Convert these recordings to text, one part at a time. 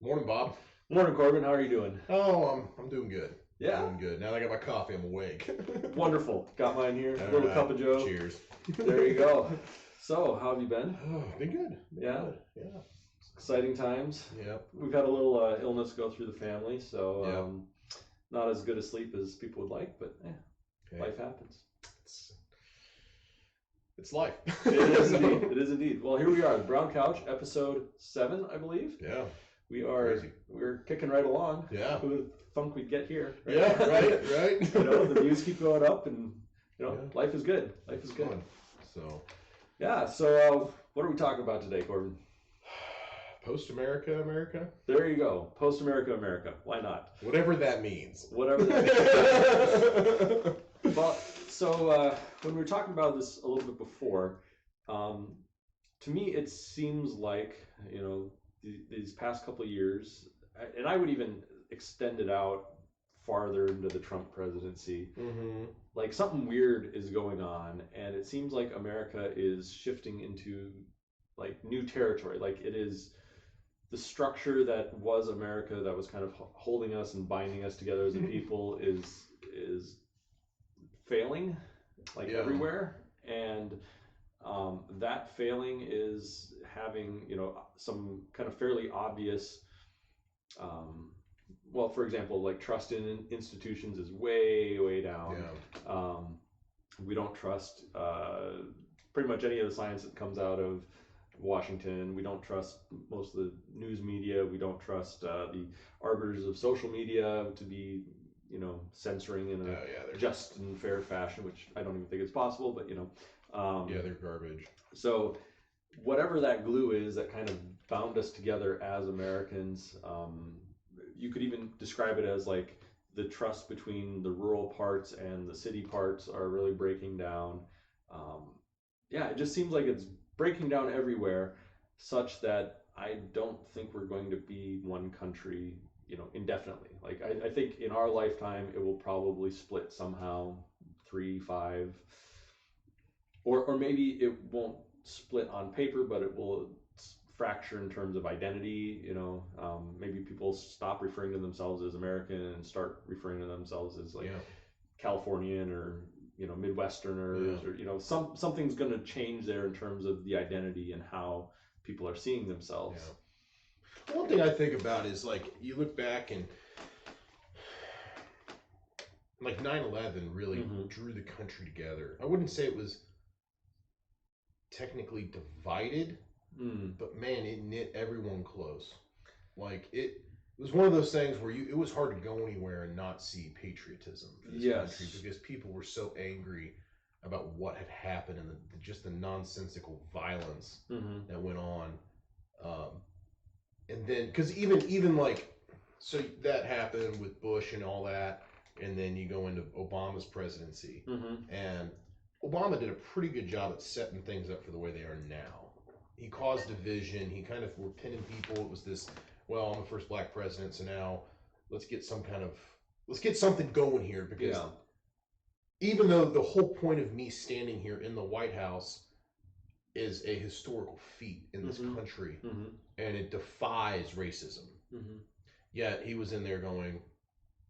Morning, Bob. Morning, Corbin. How are you doing? Oh, I'm doing good. Yeah. Doing good. Now that I got my coffee, I'm awake. Wonderful. Got mine here. All A little right. cup of Joe. Cheers. There you go. So, how have you been? Oh, been good. Yeah. Good. Yeah. Exciting times. Yep. We've had a little illness go through the family, so Yep. not as good a sleep as people would like, but Okay. life happens. It's life. It is indeed. It is indeed. Well, here we are, the Brown Couch, episode 7, I believe. Yeah. We're kicking right along. Yeah. Who would thunk we'd get here? Right? Yeah. Right. The views keep going up, and life is good. Life is good. Fun. So. Yeah. So, what are we talking about today, Corbin? Post-America. There you go. Post-America. Why not? Whatever that means. Whatever that means. Well, so when we were talking about this a little bit before, to me it seems like these past couple of years, and I would even extend it out farther into the Trump presidency. Mm-hmm. Like something weird is going on, and it seems like America is shifting into like new territory. Like it is. The structure that was America, that was kind of holding us and binding us together as a people, is failing, like everywhere, and that failing is having some kind of fairly obvious. Well, for example, like trust in institutions is way down. Yeah. We don't trust pretty much any of the science that comes out of Washington. We don't trust most of the news media. We don't trust the arbiters of social media to be, censoring in a just and fair fashion, which I don't even think is possible. But they're garbage. So whatever that glue is that kind of bound us together as Americans, you could even describe it as like the trust between the rural parts and the city parts are really breaking down. It just seems like it's breaking down everywhere, such that I don't think we're going to be one country, indefinitely. Like I think in our lifetime it will probably split somehow, 3, 5, or maybe it won't split on paper, but it will fracture in terms of identity. Maybe people stop referring to themselves as American and start referring to themselves as like Californian or Midwesterners, or something's going to change there in terms of the identity and how people are seeing themselves. One thing I think about is like you look back and like 9/11 really drew the country together. I wouldn't say it was technically divided, but man, it knit everyone close. Like it was one of those things where it was hard to go anywhere and not see patriotism for this country, because people were so angry about what had happened and just the nonsensical violence that went on. And then, because even like, so that happened with Bush and all that, and then you go into Obama's presidency, and Obama did a pretty good job at setting things up for the way they are now. He caused division. He kind of were pinning people. It was this, well, I'm the first black president, so now let's get something going here, because even though the whole point of me standing here in the White House is a historical feat in this country, and it defies racism, yet he was in there going,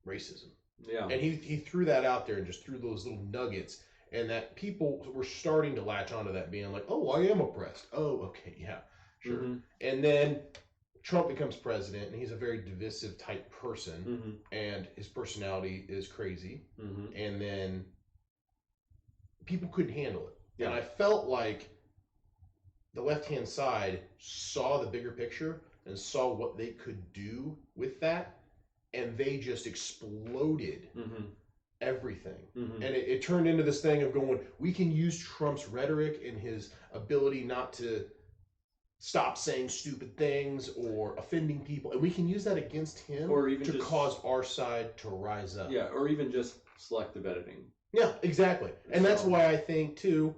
racism. And he threw that out there and just threw those little nuggets, and that people were starting to latch onto that, being like, oh, I am oppressed. Oh, okay, yeah, sure. And then Trump becomes president, and he's a very divisive type person, and his personality is crazy, and then people couldn't handle it. And I felt like the left-hand side saw the bigger picture and saw what they could do with that, and they just exploded everything. And it turned into this thing of going, we can use Trump's rhetoric and his ability not to stop saying stupid things or offending people, and we can use that against him, or even to cause our side to rise up. Yeah, or even just selective editing. Yeah, exactly. And that's why I think too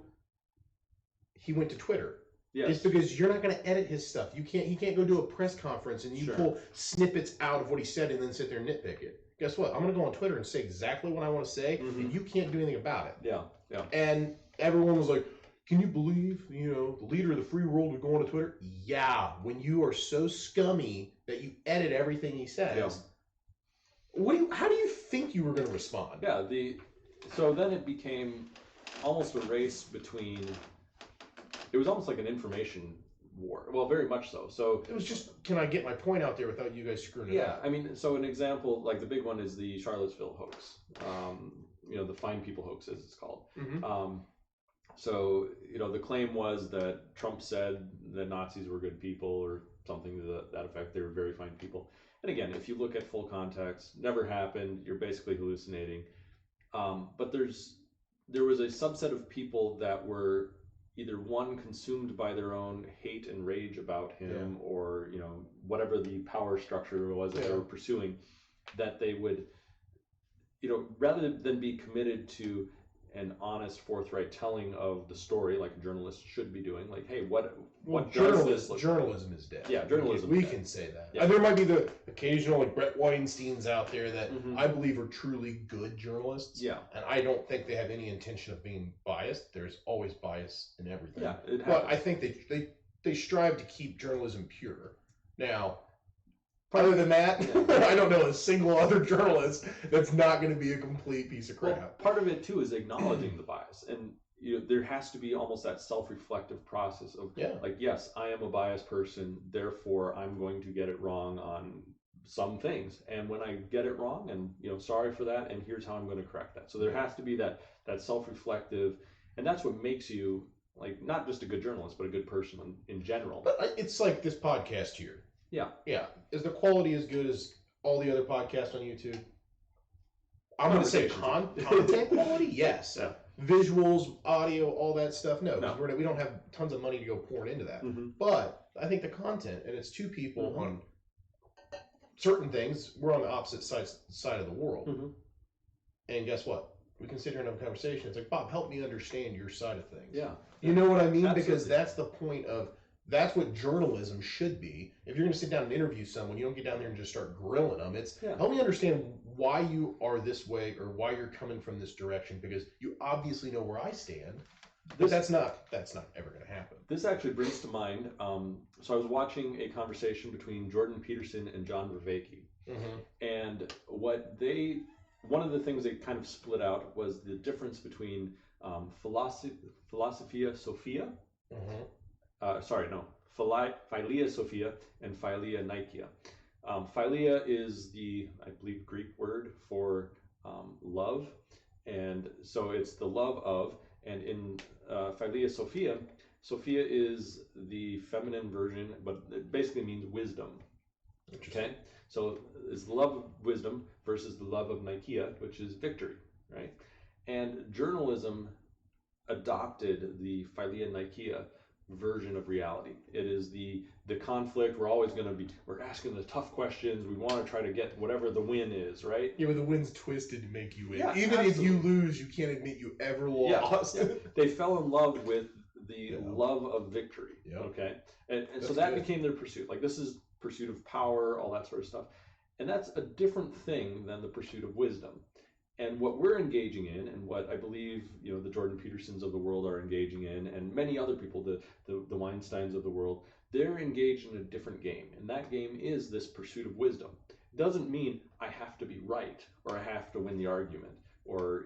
he went to Twitter. Yes. It's because you're not going to edit his stuff. He can't go do a press conference and you pull snippets out of what he said and then sit there and nitpick it. Guess what? I'm going to go on Twitter and say exactly what I want to say, and you can't do anything about it. Yeah. And everyone was like, can you believe, the leader of the free world would go on to Twitter? Yeah, when you are so scummy that you edit everything he says. Yeah. How do you think you were going to respond? Yeah, so then it became almost a race between. It was almost like an information war. Well, very much so. So it was just, can I get my point out there without you guys screwing it up? Yeah, I mean, so an example, like the big one is the Charlottesville hoax. The Fine People hoax, as it's called. Mm-hmm. So the claim was that Trump said that Nazis were good people or something to that effect. They were very fine people. And again, if you look at full context, never happened. You're basically hallucinating. But there was a subset of people that were either one, consumed by their own hate and rage about him, or whatever the power structure was that they were pursuing, that they would, rather than be committed to an honest, forthright telling of the story, like a journalist should be doing, like, hey, what journalism is dead. Yeah, journalism. We can say that. Yeah. There might be the occasional, like Brett Weinsteins out there that I believe are truly good journalists. Yeah. And I don't think they have any intention of being biased. There's always bias in everything. Yeah, it happens. But I think they strive to keep journalism pure. Now, other than that, I don't know a single other journalist that's not going to be a complete piece of crap. Well, part of it too is acknowledging the bias, and there has to be almost that self-reflective process of like, yes, I am a biased person, therefore I'm going to get it wrong on some things, and when I get it wrong, and sorry for that, and here's how I'm going to correct that. So there has to be that self-reflective, and that's what makes you like not just a good journalist, but a good person in general. But it's like this podcast here. Yeah. Yeah. Is the quality as good as all the other podcasts on YouTube? I'm going to say content quality, yes. Yeah. Visuals, audio, all that stuff, no. We don't have tons of money to go pouring into that. But I think the content, and it's two people on certain things, we're on the opposite side of the world. And guess what? We can sit here and have a conversation. It's like, Bob, help me understand your side of things. Yeah. You know what I mean? Absolutely. Because that's the point of... That's what journalism should be. If you're going to sit down and interview someone, you don't get down there and just start grilling them. It's help me understand why you are this way or why you're coming from this direction, because you obviously know where I stand. But that's not ever going to happen. This actually brings to mind. So I was watching a conversation between Jordan Peterson and John Vervaeke, and one of the things they kind of split out was the difference between Philosophia Sophia. Philia Sophia and Philia Nikeia. Philia is the, I believe, Greek word for love, and so it's the love of, and in Philia Sophia, Sophia is the feminine version, but it basically means wisdom. Okay, so it's the love of wisdom versus the love of Nikeia, which is victory, right? And journalism adopted the Philia Nikeia version of reality. It is the conflict. We're asking the tough questions. We want to try to get whatever the win is, right? Yeah, but the win's twisted to make you win. Yeah, even if you lose, you can't admit you ever lost. Yeah. They fell in love with the love of victory. Yeah. Okay, and so that became their pursuit. Like, this is pursuit of power, all that sort of stuff, and that's a different thing than the pursuit of wisdom. And what we're engaging in, and what I believe the Jordan Petersons of the world are engaging in, and many other people, the Weinsteins of the world, they're engaged in a different game. And that game is this pursuit of wisdom. It doesn't mean I have to be right, or I have to win the argument, or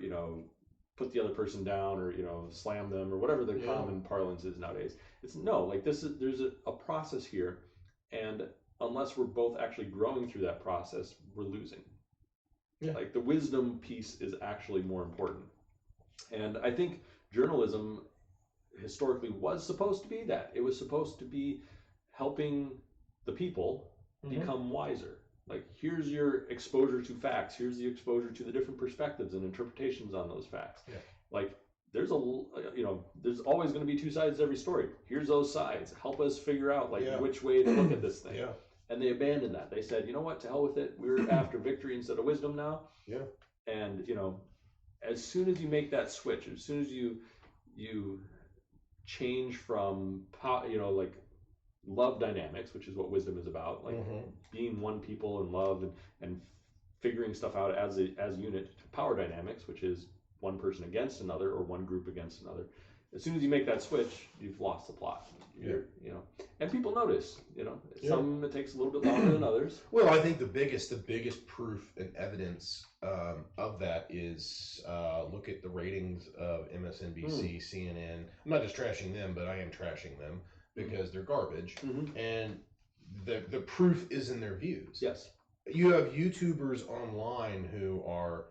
put the other person down, or slam them, or whatever the common parlance is nowadays. It's there's a process here, and unless we're both actually growing through that process, we're losing. Yeah. Like, the wisdom piece is actually more important. And I think journalism historically was supposed to be that. It was supposed to be helping the people become wiser. Like, here's your exposure to facts. Here's the exposure to the different perspectives and interpretations on those facts. Yeah. Like, there's there's always going to be two sides to every story. Here's those sides. Help us figure out which way to look at this thing. Yeah. And they abandoned that. They said, you know what, to hell with it. We're after victory instead of wisdom now. Yeah. And, as soon as you make that switch, as soon as you change from, like, love dynamics, which is what wisdom is about, like being one people in love and figuring stuff out as unit, to power dynamics, which is one person against another or one group against another. as soon as you make that switch, you've lost the plot. You know, and people notice. You know, some it takes a little bit longer than others. Well, I think the biggest proof and evidence of that is look at the ratings of MSNBC, CNN. I'm not just trashing them, but I am trashing them because they're garbage, and the proof is in their views. Yes, you have YouTubers online who are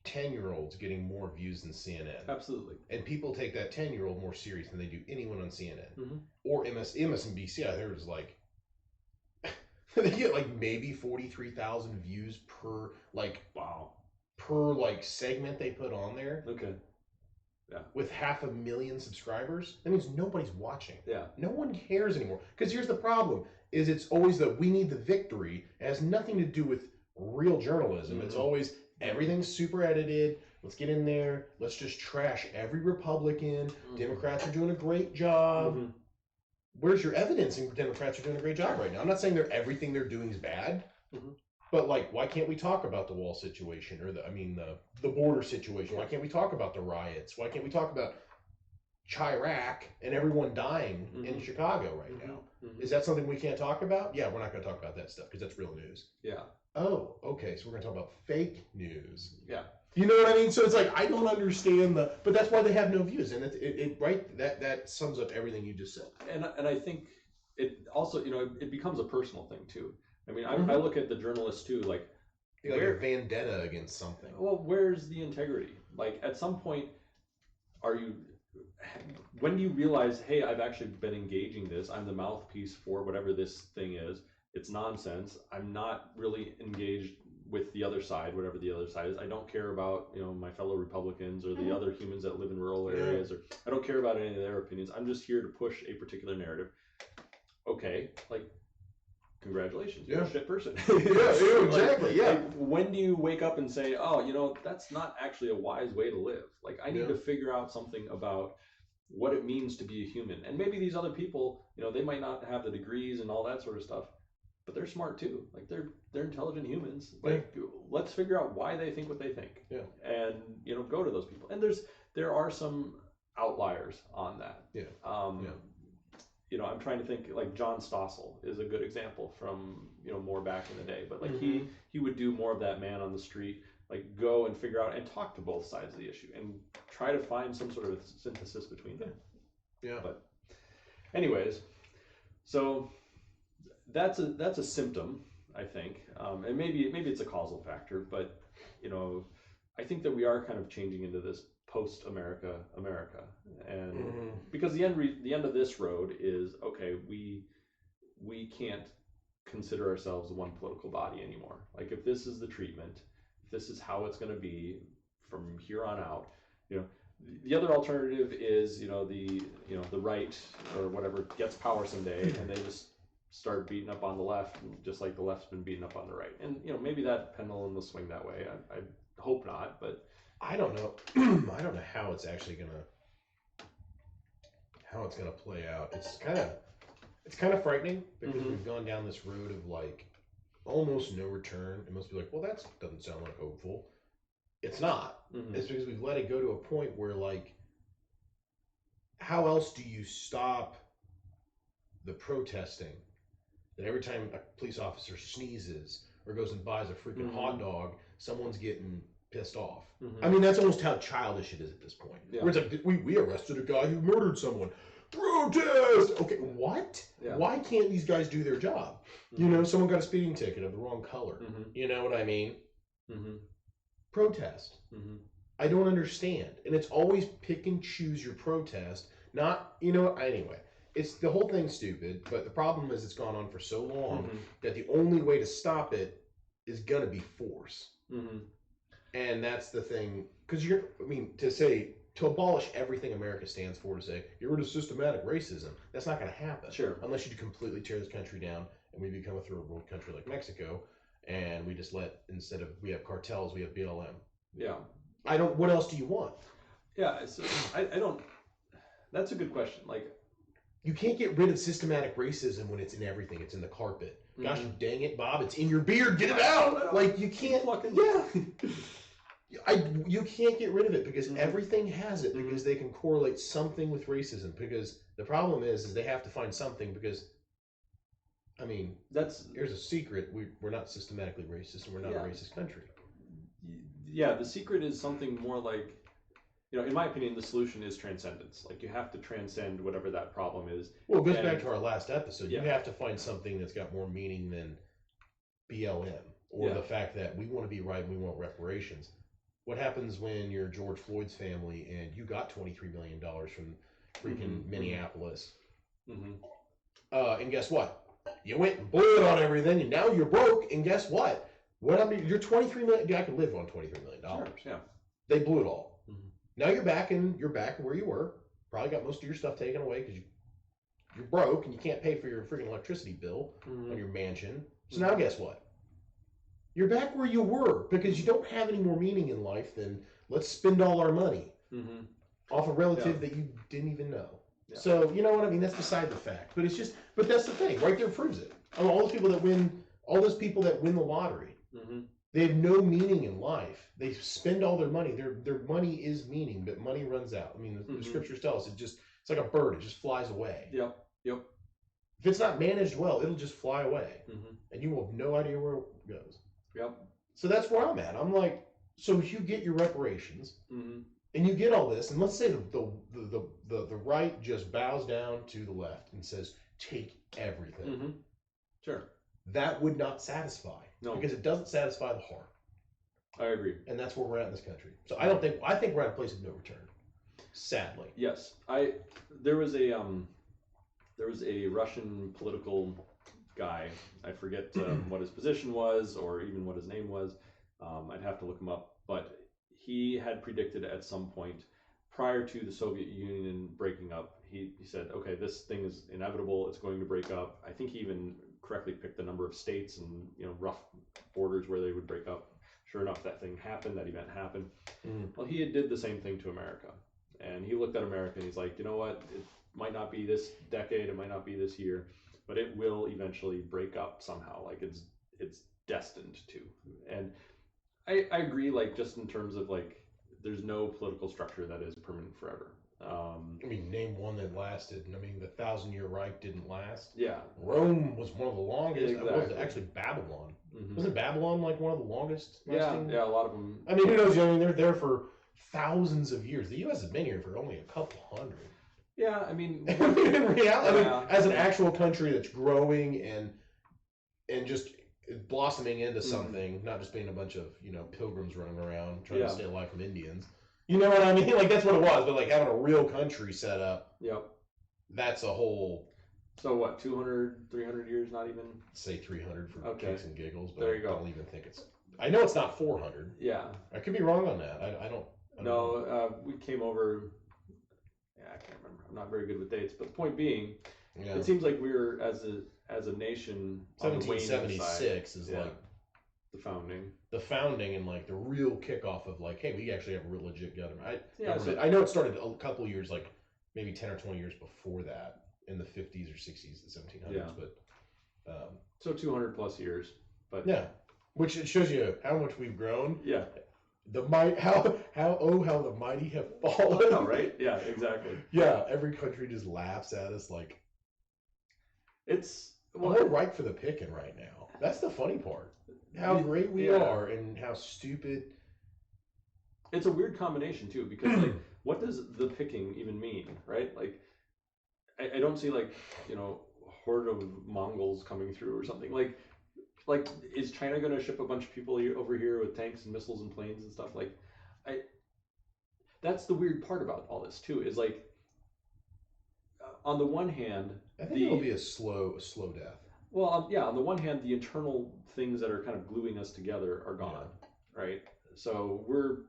10-year-olds getting more views than CNN. Absolutely. And people take that 10-year-old more serious than they do anyone on CNN. Or MSNBC, I heard is like, they get like maybe 43,000 views per, like, per like segment they put on there. Okay. Yeah. With 500,000 subscribers. That means nobody's watching. Yeah. No one cares anymore. Because here's the problem, is it's always that we need the victory. It has nothing to do with real journalism. It's always, everything's super edited. Let's get in there. Let's just trash every Republican. Democrats are doing a great job. Where's your evidence in Democrats are doing a great job right now? I'm not saying everything they're doing is bad, but like, why can't we talk about the wall situation or the border situation? Why can't we talk about the riots? Why can't we talk about Chirac and everyone dying in Chicago right now? Is that something we can't talk about? Yeah, we're not going to talk about that stuff because that's real news. Yeah. Oh, okay. So we're going to talk about fake news. Yeah. You know what I mean? So it's like, I don't understand but that's why they have no views. And it right, that sums up everything you just said. And I think it also, you know, it becomes a personal thing too. I mean, I look at the journalists too, like a vendetta against something. Well, where's the integrity? Like at some point, when do you realize, hey, I've actually been engaging this, I'm the mouthpiece for whatever this thing is, it's nonsense, I'm not really engaged with the other side, whatever the other side is. I don't care about, you know, my fellow Republicans or the other humans that live in rural areas, or I don't care about any of their opinions. I'm just here to push a particular narrative. Okay, like, congratulations, you're a shit person. Exactly. Like, when do you wake up and say, oh, you know, that's not actually a wise way to live? Like, I need to figure out something about what it means to be a human. And maybe these other people, you know, they might not have the degrees and all that sort of stuff, but they're smart too. Like they're intelligent humans. Like let's figure out why they think what they think. Yeah. And you know, go to those people. And there are some outliers on that. Yeah. You know, I'm trying to think, like John Stossel is a good example from, you know, more back in the day. But like he would do more of that man on the street, like go and figure out and talk to both sides of the issue and try to find some sort of synthesis between them. Yeah. But anyways, so that's a symptom, I think, and maybe it's a causal factor, but you know, I think that we are kind of changing into this post-America, and because the end of this road is, okay, we can't consider ourselves one political body anymore. Like if this is the treatment, if this is how it's going to be from here on out, you know, the other alternative is, you know, the right or whatever gets power someday, and they just start beating up on the left, just like the left's been beating up on the right. And you know, maybe that pendulum will swing that way. I hope not, but I don't know. I don't know how it's actually gonna play out. It's kind of frightening because we've gone down this road of like almost no return. It must be like, well, that doesn't sound like hopeful. It's not. It's because we've let it go to a point where like, how else do you stop the protesting? That every time a police officer sneezes or goes and buys a freaking hot dog, someone's getting pissed off. I mean, that's almost how childish it is at this point. Yeah. Where it's like, we arrested a guy who murdered someone. Protest! Okay, what? Yeah. Why can't these guys do their job? You know, someone got a speeding ticket of the wrong color. You know what I mean? Protest. I don't understand. And it's always pick and choose your protest. Not, you know, anyway. It's the whole thing's stupid, but the problem is it's gone on for so long that the only way to stop it is gonna be force. And that's the thing, because to abolish everything America stands for, to say get rid of systematic racism, that's not going to happen. Sure. Unless you completely tear this country down and we become a third world country like Mexico, and we just instead of we have cartels, we have BLM. Yeah. What else do you want? Yeah. So I don't. That's a good question. Like, you can't get rid of systematic racism when it's in everything. It's in the carpet. Gosh dang it, Bob! It's in your beard. Get it out! Like you can't. Fucking You can't get rid of it because everything has it because they can correlate something with racism. Because the problem is they have to find something because, I mean, here's a secret: we're not systematically racist, and we're not a racist country. Yeah, the secret is something more like, in my opinion, the solution is transcendence. Like you have to transcend whatever that problem is. Well, it goes back to our last episode. You have to find something that's got more meaning than BLM or the fact that we want to be right and we want reparations. What happens when you're George Floyd's family and you got $23 million from freaking Minneapolis? And guess what? You went and blew it on everything, and now you're broke. And guess what? You're $23 million. I could live on $23 million. Sure, yeah. They blew it all. Now you're back where you were. Probably got most of your stuff taken away because you're broke and you can't pay for your freaking electricity bill on your mansion. So now guess what? You're back where you were because you don't have any more meaning in life than let's spend all our money off a relative that you didn't even know. Yeah. So, you know what I mean? That's beside the fact. But but that's the thing. Right there proves it. I mean, all those people that win the lottery, they have no meaning in life. They spend all their money. Their money is meaning, but money runs out. I mean, the scriptures tell us it's like a bird. It just flies away. Yep. If it's not managed well, it'll just fly away. And you will have no idea where it goes. Yep. So that's where I'm at. I'm like, so if you get your reparations and you get all this, and let's say the right just bows down to the left and says, take everything. Sure. That would not satisfy. No. Because it doesn't satisfy the heart. I agree. And that's where we're at in this country. So I think we're at a place of no return. Sadly. Yes. There was a Russian political guy. I forget what his position was or even what his name was. I'd have to look him up. But he had predicted at some point prior to the Soviet Union breaking up, he said, okay, this thing is inevitable. It's going to break up. I think he even correctly picked the number of states and rough borders where they would break up. Sure enough, that thing happened. That event happened. Well, he did the same thing to America. And he looked at America and he's like, you know what? It might not be this decade. It might not be this year. But it will eventually break up somehow. Like it's destined to. And I agree, like just in terms of like there's no political structure that is permanent forever. I mean, name one that lasted. I mean, the 1,000-year Reich didn't last. Yeah. Rome was one of the longest. Exactly. It was actually Babylon. Wasn't Babylon like one of the longest lasting? Yeah, a lot of them. I mean, who knows? I mean, they're there for thousands of years. The U.S. has been here for only a couple hundred. Yeah, I mean, in reality, as an actual country that's growing and just blossoming into something, not just being a bunch of pilgrims running around trying to stay alive from Indians. You know what I mean? Like that's what it was. But like having a real country set up. Yep. That's a whole. So what? 200, 300 years? Not even. Say 300 for kicks and giggles. But there you go. I don't even think it's. I know it's not 400. Yeah. I could be wrong on that. I don't know. We came over. I can't remember. I'm not very good with dates, but the point being, it seems like we're as a nation. 1776 is like the founding, and like the real kickoff of like, hey, we actually have a real legit government. So, I know it started a couple years, like maybe 10 or 20 years before that, in the 50s or 60s, the 1700s. But so 200 plus years. But which it shows you how much we've grown. Yeah. How the mighty have fallen. Oh, right? Yeah, exactly. Yeah, every country just laughs at us like we're ripe for the picking right now. That's the funny part. How great we are and how stupid. It's a weird combination too, because like, what does the picking even mean, right? Like, I don't see like horde of Mongols coming through or something like. Like, is China going to ship a bunch of people over here with tanks and missiles and planes and stuff? Like, that's the weird part about all this too. Is like, on the one hand, I think it'll be a slow death. Well, on the one hand, the internal things that are kind of gluing us together are gone, right? So we're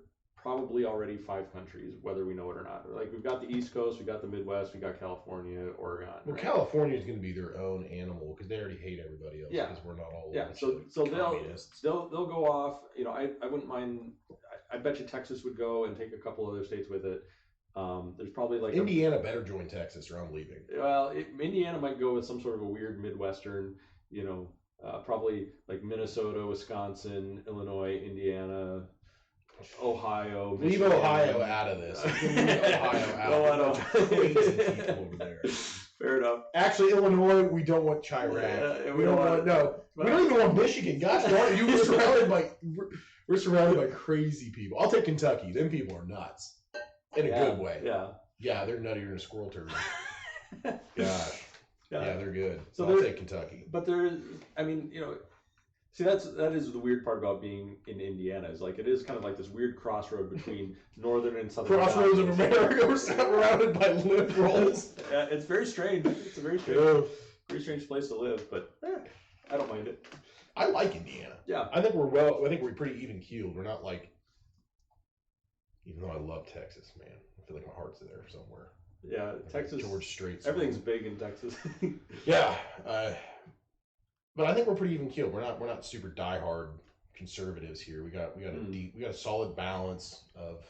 probably already 5 countries, whether we know it or not. Like we've got the East Coast, we got the Midwest, we got California, Oregon. Well, right? California is going to be their own animal because they already hate everybody else. Because we're not all. So they'll go off. I wouldn't mind. I bet you Texas would go and take a couple other states with it. There's probably like Indiana better join Texas or I'm leaving. Well, Indiana might go with some sort of a weird Midwestern. Probably like Minnesota, Wisconsin, Illinois, Indiana. Ohio. Leave Michigan. Ohio out of this. Leave Ohio out. No, I don't. Crazy people over there. Fair enough. Actually, Illinois, we don't want Chirac. Yeah, we don't want no. We don't even want Michigan. Gosh darn it, we're surrounded by crazy people. I'll take Kentucky. Them people are nuts. In a good way. Yeah. Yeah, they're nuttier than a squirrel turd. Gosh. Yeah, they're good. So I'll take Kentucky. But I mean, see, that is the weird part about being in Indiana, is like it is kind of like this weird crossroad between northern and southern. Crossroads of America. We're surrounded by liberals. Yeah, it's very strange. It's a very strange place to live, but I don't mind it. I like Indiana. Yeah, I think we're pretty even keeled. We're not like, even though I love Texas, man. I feel like my heart's there somewhere. Yeah, Texas. George Strait. Everything's big in Texas. Yeah. But I think we're pretty even keeled. We're not super diehard conservatives here. We got a solid balance of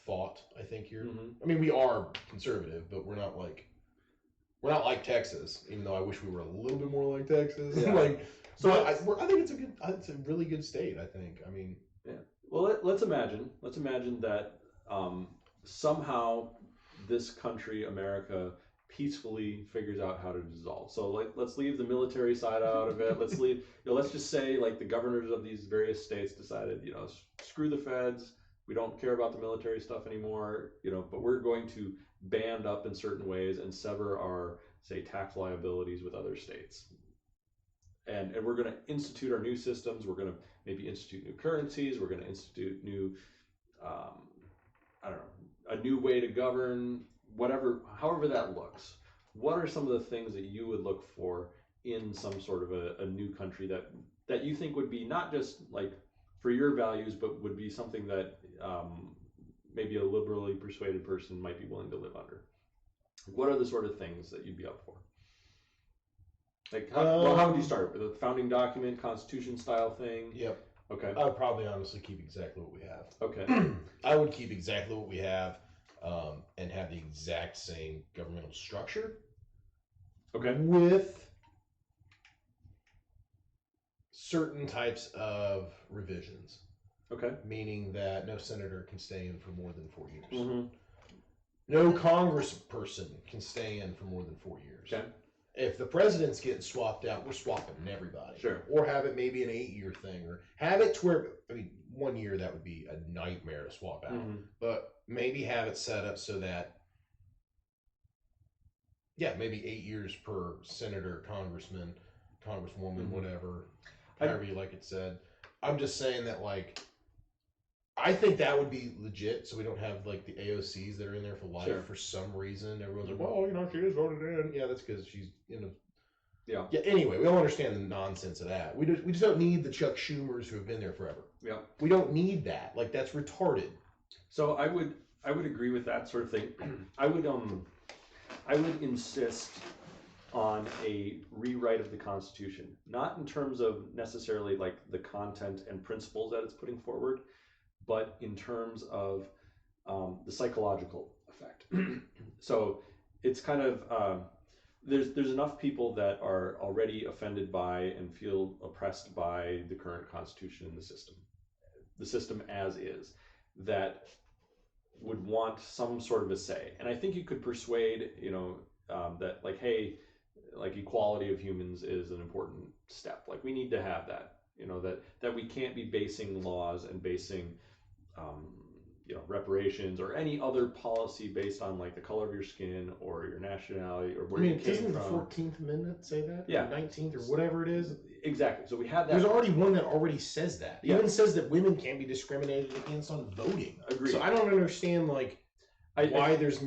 thought, I think, here. Mm-hmm. I mean, we are conservative, but we're not like Texas, even though I wish we were a little bit more like Texas. Yeah. I think it's a really good state, I think. I mean, yeah. Well, let's imagine that somehow this country, America, peacefully figures out how to dissolve. So let's leave the military side out of it. Let's leave, let's just say like the governors of these various states decided, screw the feds. We don't care about the military stuff anymore, but we're going to band up in certain ways and sever our, say, tax liabilities with other states. And we're going to institute our new systems. We're going to maybe institute new currencies. We're going to institute new, a new way to govern, however that looks. What are some of the things that you would look for in some sort of a new country that you think would be not just like for your values, but would be something that maybe a liberally persuaded person might be willing to live under? What are the sort of things that you'd be up for? Like, how would you start? With a founding document, constitution style thing? Yep. Okay. I would probably honestly keep exactly what we have. Okay. I would keep exactly what we have and have the exact same governmental structure. Okay. With certain types of revisions. Okay. Meaning that no senator can stay in for more than 4 years. Mm-hmm. No congressperson can stay in for more than 4 years. Okay. If the president's getting swapped out, we're swapping everybody. Sure. Or have it maybe an 8-year thing, or have it to where, 1 year, that would be a nightmare to swap out. Mm-hmm. But maybe have it set up so that, maybe 8 years per senator, congressman, congresswoman, mm-hmm. whatever, however you like it said. I'm just saying that, I think that would be legit, so we don't have the AOCs that are in there for life. Sure. For some reason. Everyone's like, well, she just voted in. Yeah, that's because she's in a... Yeah. Anyway, we all understand the nonsense of that. We just don't need the Chuck Schumers who have been there forever. Yeah. We don't need that. That's retarded. So I would agree with that sort of thing. I would insist on a rewrite of the Constitution, not in terms of necessarily the content and principles that it's putting forward, but in terms of the psychological effect. So it's kind of, there's enough people that are already offended by and feel oppressed by the current Constitution and the system as is, that would want some sort of a say. And I think you could persuade, that hey, equality of humans is an important step. We need to have that, that we can't be basing laws and basing reparations or any other policy based on the color of your skin or your nationality or where you came doesn't from. Doesn't the 14th Amendment say that? Yeah. Or 19th or whatever it is? Exactly. So we have that. There's already one that already says that. It even says that women can't be discriminated against on voting. Agreed. So I don't understand why there's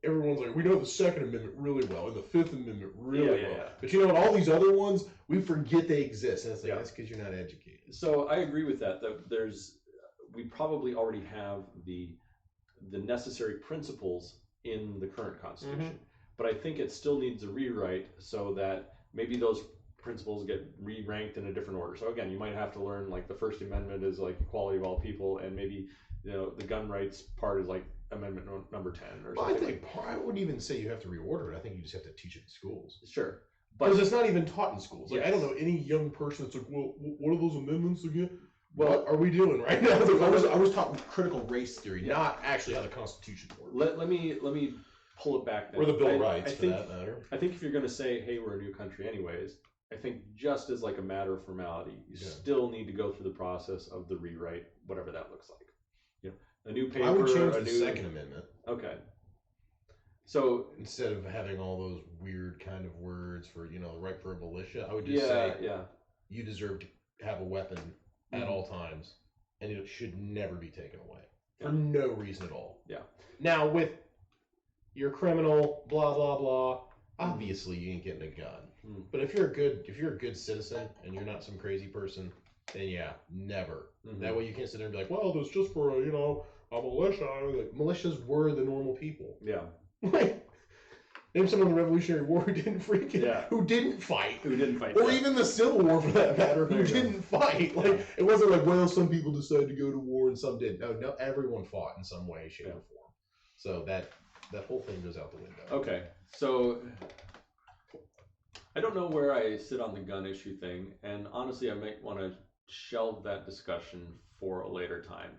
everyone's we know the Second Amendment really well and the Fifth Amendment really well. But all these other ones, we forget they exist. And it's that's because you're not educated. So I agree with that. We probably already have the necessary principles in the current Constitution. Mm-hmm. But I think it still needs a rewrite so that maybe those principles get re-ranked in a different order. So again, you might have to learn the First Amendment is equality of all people, and maybe the gun rights part is Amendment number 10 or something. I wouldn't even say you have to reorder it. I think you just have to teach it in schools. Sure. Because it's not even taught in schools. I don't know any young person that's well, what are those amendments again? what are we doing right now? I was taught critical race theory, not actually how the Constitution works. Let me pull it back then. Or the Bill of Rights, for that matter. I think if you're going to say, hey, we're a new country anyways, I think just as like a matter of formality, you still need to go through the process of the rewrite, whatever that looks like. You know, a new paper. I would change the Second Amendment. Okay. So instead of having all those weird kind of words for, the right for a militia, I would just say, you deserve to have a weapon at all times, and it should never be taken away for no reason at all. Yeah. Now, with your criminal, blah blah blah, obviously you ain't getting a gun. But if you're a good citizen and you're not some crazy person, then never. That way you can't sit there and be like, well, there's just for a militia. Like, militias were the normal people. Yeah. Like, name someone in the Revolutionary War who didn't who didn't fight. Or even the Civil War, for that matter, who didn't fight. Like, it wasn't like, well, some people decided to go to war and some didn't. No, everyone fought in some way, shape, or form. So that whole thing goes out the window. Okay, so I don't know where I sit on the gun issue thing, and honestly, I might want to shelve that discussion for a later time.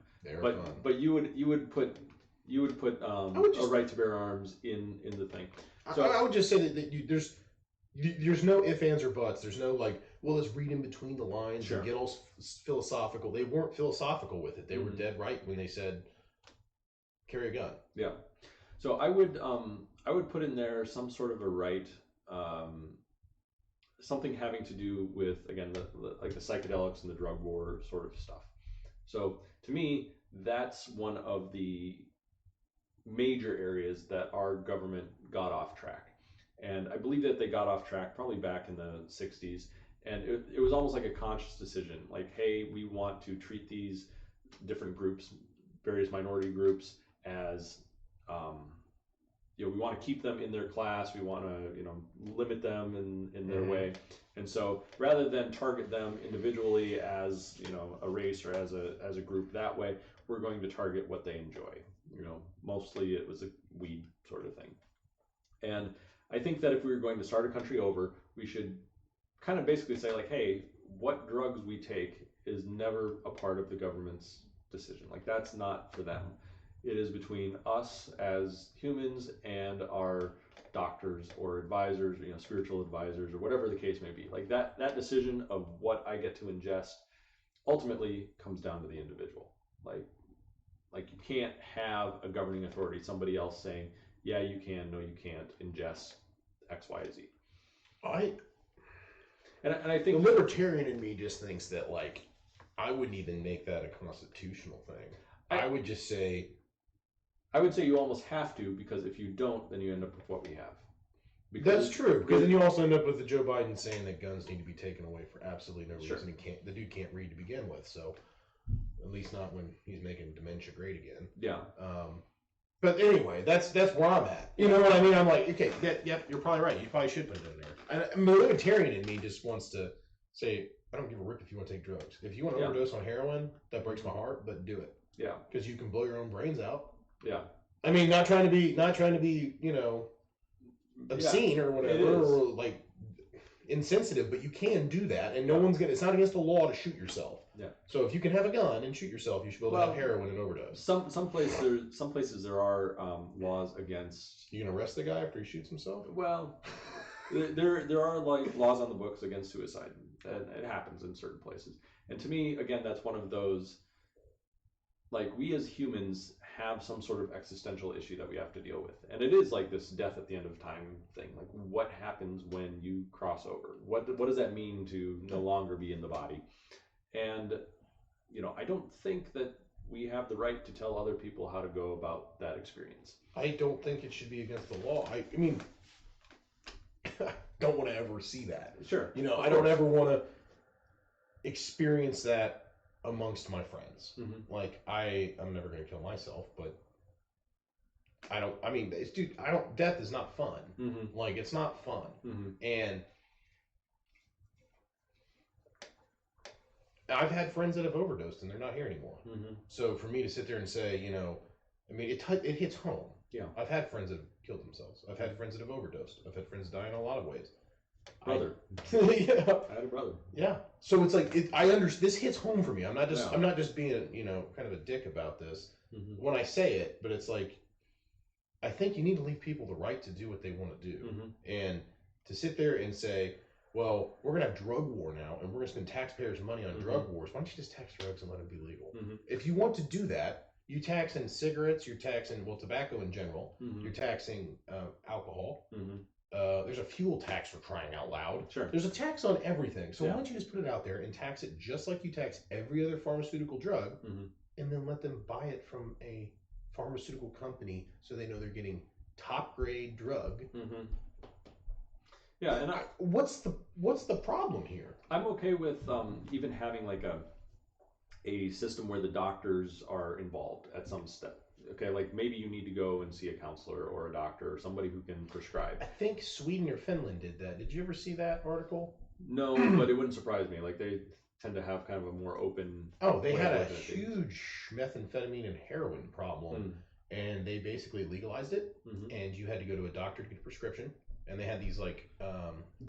But you would put a right to bear arms in the thing. So I would just say that there's no ifs, ands, or buts. There's no like, well, let's read in between the lines and get all philosophical. They weren't philosophical with it. They were dead right when they said carry a gun. Yeah. So I would put in there some sort of a right, something having to do with, again, like the psychedelics and the drug war sort of stuff. So to me, that's one of the major areas that our government got off track. And I believe that they got off track probably back in the 60s. And it was almost like a conscious decision. Like, hey, we want to treat these different groups, various minority groups, as, we want to keep them in their class. We want to, limit them in their way. And so rather than target them individually as, a race or as a group that way, we're going to target what they enjoy. Mostly it was a weed sort of thing. And I think that if we were going to start a country over, we should kind of basically say, like, hey, what drugs we take is never a part of the government's decision. Like, that's not for them. It is between us as humans and our doctors or advisors, or, spiritual advisors, or whatever the case may be. Like, that decision of what I get to ingest ultimately comes down to the individual. Like you can't have a governing authority, somebody else saying, yeah, you can, no, you can't ingest X, Y, Z. And I think the libertarian in me just thinks that, like, I wouldn't even make that a constitutional thing. I would just say, I would say you almost have to, because if you don't, then you end up with what we have. That's true, because then you also end up with the Joe Biden saying that guns need to be taken away for absolutely no reason. The dude can't read to begin with, so at least not when he's making dementia great again. Yeah. But anyway, that's where I'm at. You know what I mean? I'm like, okay, yep, you're probably right. You probably should put it in there. And the libertarian in me just wants to say, I don't give a rip if you want to take drugs. If you want to overdose on heroin, that breaks my heart, but do it. Yeah. Because you can blow your own brains out. Yeah. I mean, not trying to be, obscene or whatever, or like insensitive, but you can do that, and it's not against the law to shoot yourself. Yeah. So if you can have a gun and shoot yourself, you should be able to have heroin and overdose. Some places there are laws against. You gonna arrest the guy after he shoots himself? Well, there are like laws on the books against suicide, and it happens in certain places. And to me, again, that's one of those. Like, we as humans have some sort of existential issue that we have to deal with, and it is like this death at the end of time thing. Like, what happens when you cross over? What does that mean to no longer be in the body? And I don't think that we have the right to tell other people how to go about that experience. I don't think it should be against the law. I mean, I don't want to ever see that. Sure. I don't ever want to experience that amongst my friends. Mm-hmm. Like, I'm never going to kill myself, but death is not fun. Mm-hmm. Like, it's not fun. Mm-hmm. And I've had friends that have overdosed and they're not here anymore. Mm-hmm. So for me to sit there and say, it hits home. Yeah. I've had friends that have killed themselves. I've had friends that have overdosed. I've had friends die in a lot of ways. Brother. Yeah. I had a brother. Yeah. So it's like this hits home for me. I'm not just Yeah. I'm not just being kind of a dick about this when I say it, but it's like I think you need to leave people the right to do what they want to do, and to sit there and say, well, we're gonna have drug war now, and we're gonna spend taxpayers' money on drug wars. Why don't you just tax drugs and let them be legal? If you want to do that, you tax in cigarettes, you're taxing tobacco in general, you're taxing alcohol. There's a fuel tax for crying out loud. Sure. There's a tax on everything. So why don't you just put it out there and tax it just like you tax every other pharmaceutical drug, and then let them buy it from a pharmaceutical company so they know they're getting top grade drug. Yeah, and what's the problem here? I'm okay with even having like a system where the doctors are involved at some step. Okay, like maybe you need to go and see a counselor or a doctor or somebody who can prescribe. I think Sweden or Finland did that. Did you ever see that article? No, but it wouldn't surprise me. Like they tend to have kind of a more open. Oh, they had a huge methamphetamine and heroin problem, and they basically legalized it, and you had to go to a doctor to get a prescription. And they had these like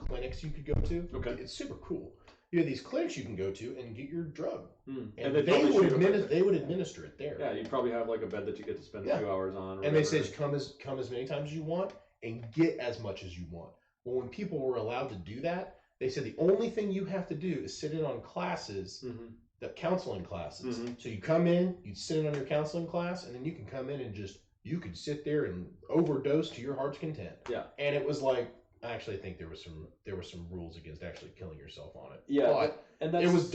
clinics you could go to. Okay, it's super cool. You had these clinics you can go to and get your drug, and they would administer it there. Yeah, you'd probably have like a bed that you get to spend a few hours on. And they say come as many times as you want and get as much as you want. Well, when people were allowed to do that, they said the only thing you have to do is sit in on classes, the counseling classes. So you come in, you sit in on your counseling class, and then you can come in and you could sit there and overdose to your heart's content. Yeah. And it was like, I actually think there were some rules against actually killing yourself on it. Yeah. But it was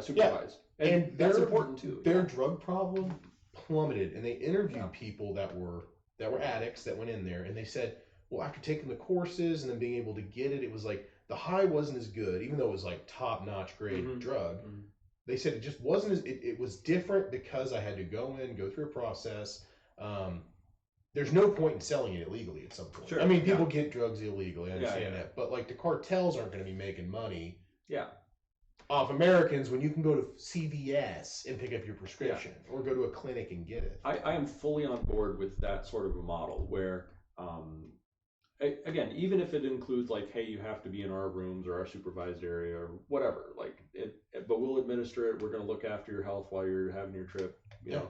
supervised. Yeah. And that's important too. Their drug problem plummeted, and they interviewed people that were addicts that went in there, and they said, well, after taking the courses and then being able to get it, it was like the high wasn't as good, even though it was like top-notch grade drug. They said it just wasn't it was different because I had to go through a process. There's no point in selling it illegally at some point. Sure. I mean, people get drugs illegally, I understand that. But like the cartels aren't going to be making money off Americans when you can go to CVS and pick up your prescription or go to a clinic and get it. I am fully on board with that sort of a model where again, even if it includes like, hey, you have to be in our rooms or our supervised area or whatever, like but we'll administer it. We're going to look after your health while you're having your trip. You know,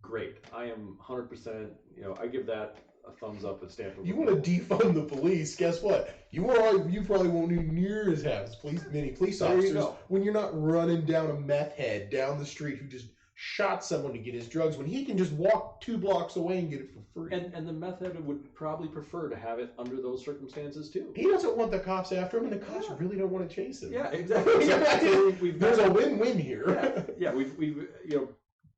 great. I am 100%. I give that a thumbs up and stamp. You want to defund the police? Guess what? You probably won't need near as have many police officers when you're not running down a meth head down the street who just shot someone to get his drugs when he can just walk 2 blocks away and get it for free. And the meth head would probably prefer to have it under those circumstances too. He doesn't want the cops after him, and the cops really don't want to chase him. Yeah, exactly. So there's a win-win here. Yeah, we've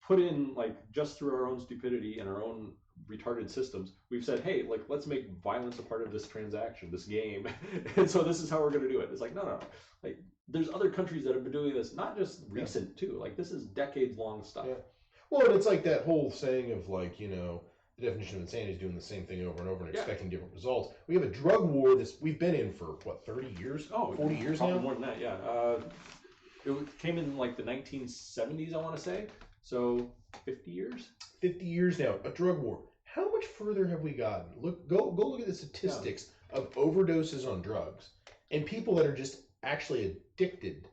put in, like, just through our own stupidity and our own retarded systems, we've said, hey, like, let's make violence a part of this transaction, this game, and so this is how we're going to do it. It's like, no, like, there's other countries that have been doing this, not just recent too. Like, this is decades-long stuff. Yeah. Well, and it's like that whole saying of, like, the definition of insanity is doing the same thing over and over and expecting different results. We have a drug war we've been in for, 30 years? 40 years now? More than that, yeah. It came in, like, the 1970s, I want to say. So 50 years? 50 years now, a drug war. How much further have we gotten? Go look at the statistics of overdoses on drugs and people that are just actually addicted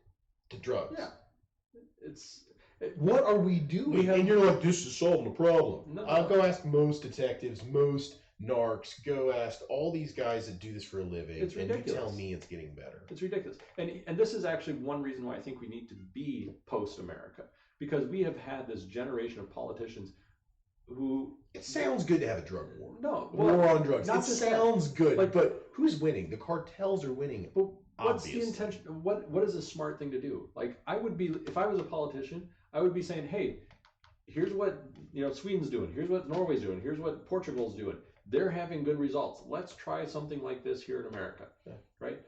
to drugs. Yeah. What are we doing? And you're like, this is solving the problem. No. I'll go ask most detectives, most narcs, go ask all these guys that do this for a living. It's ridiculous. And you tell me it's getting better. It's ridiculous. And this is actually one reason why I think we need to be post-America. Because we have had this generation of politicians who... It sounds good to have a drug war. No. War on drugs. It sounds good, but who's winning? The cartels are winning. But what's the intention? What is a smart thing to do? Like, if I was a politician, I would be saying, hey, here's what Sweden's doing. Here's what Norway's doing. Here's what Portugal's doing. They're having good results. Let's try something like this here in America, right?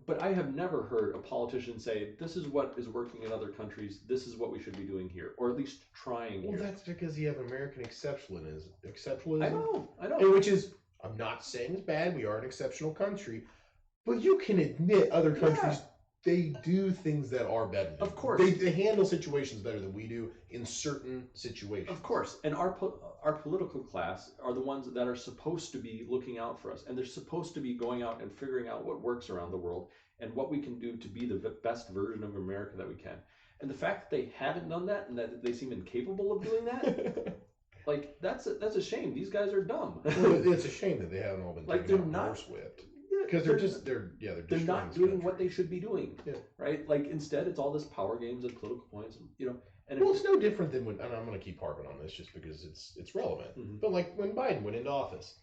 But I have never heard a politician say, this is what is working in other countries, this is what we should be doing here, or at least trying here. Well, that's because you have American exceptionalism. I know. And which is, I'm not saying it's bad, we are an exceptional country, but you can admit other countries they do things that are better. Of course. They handle situations better than we do in certain situations. Of course. And our political class are the ones that are supposed to be looking out for us. And they're supposed to be going out and figuring out what works around the world and what we can do to be the best version of America that we can. And the fact that they haven't done that and that they seem incapable of doing that, like, that's a shame. These guys are dumb. Well, it's a shame that they haven't all been like, they're not horsewhipped. Because they're not doing what they should be doing, yeah. Right? Like, instead, it's all this power games and political points, and And well, it's no different than when, and I'm going to keep harping on this just because it's relevant. Mm-hmm. But like when Biden went into office,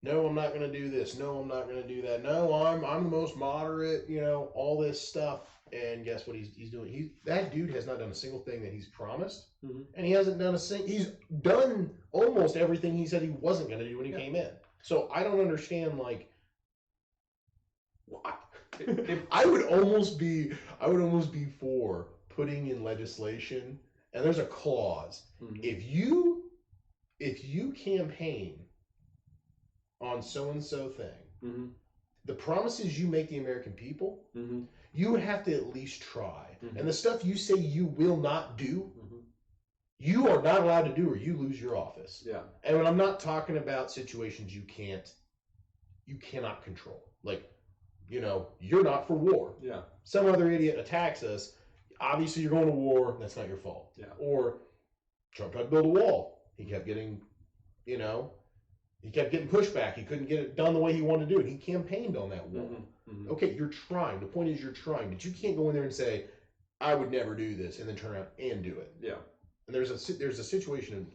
no, I'm not going to do this. No, I'm not going to do that. No, I'm the most moderate. All this stuff. And guess what he's doing? That dude has not done a single thing that he's promised, and he hasn't done He's done almost everything he said he wasn't going to do when he came in. So I don't understand like. I would almost be for putting in legislation, and there's a clause. If you campaign on so and so thing, the promises you make the American people, you have to at least try. And the stuff you say you will not do, you are not allowed to do, or you lose your office. Yeah. And when I'm not talking about situations you cannot control, like. You're not for war. Yeah. Some other idiot attacks us. Obviously, you're going to war. That's not your fault. Yeah. Or Trump tried to build a wall. He kept getting, pushback. He couldn't get it done the way he wanted to do it. He campaigned on that wall. Okay, you're trying. The point is you're trying. But you can't go in there and say, I would never do this, and then turn around and do it. Yeah. And there's a situation in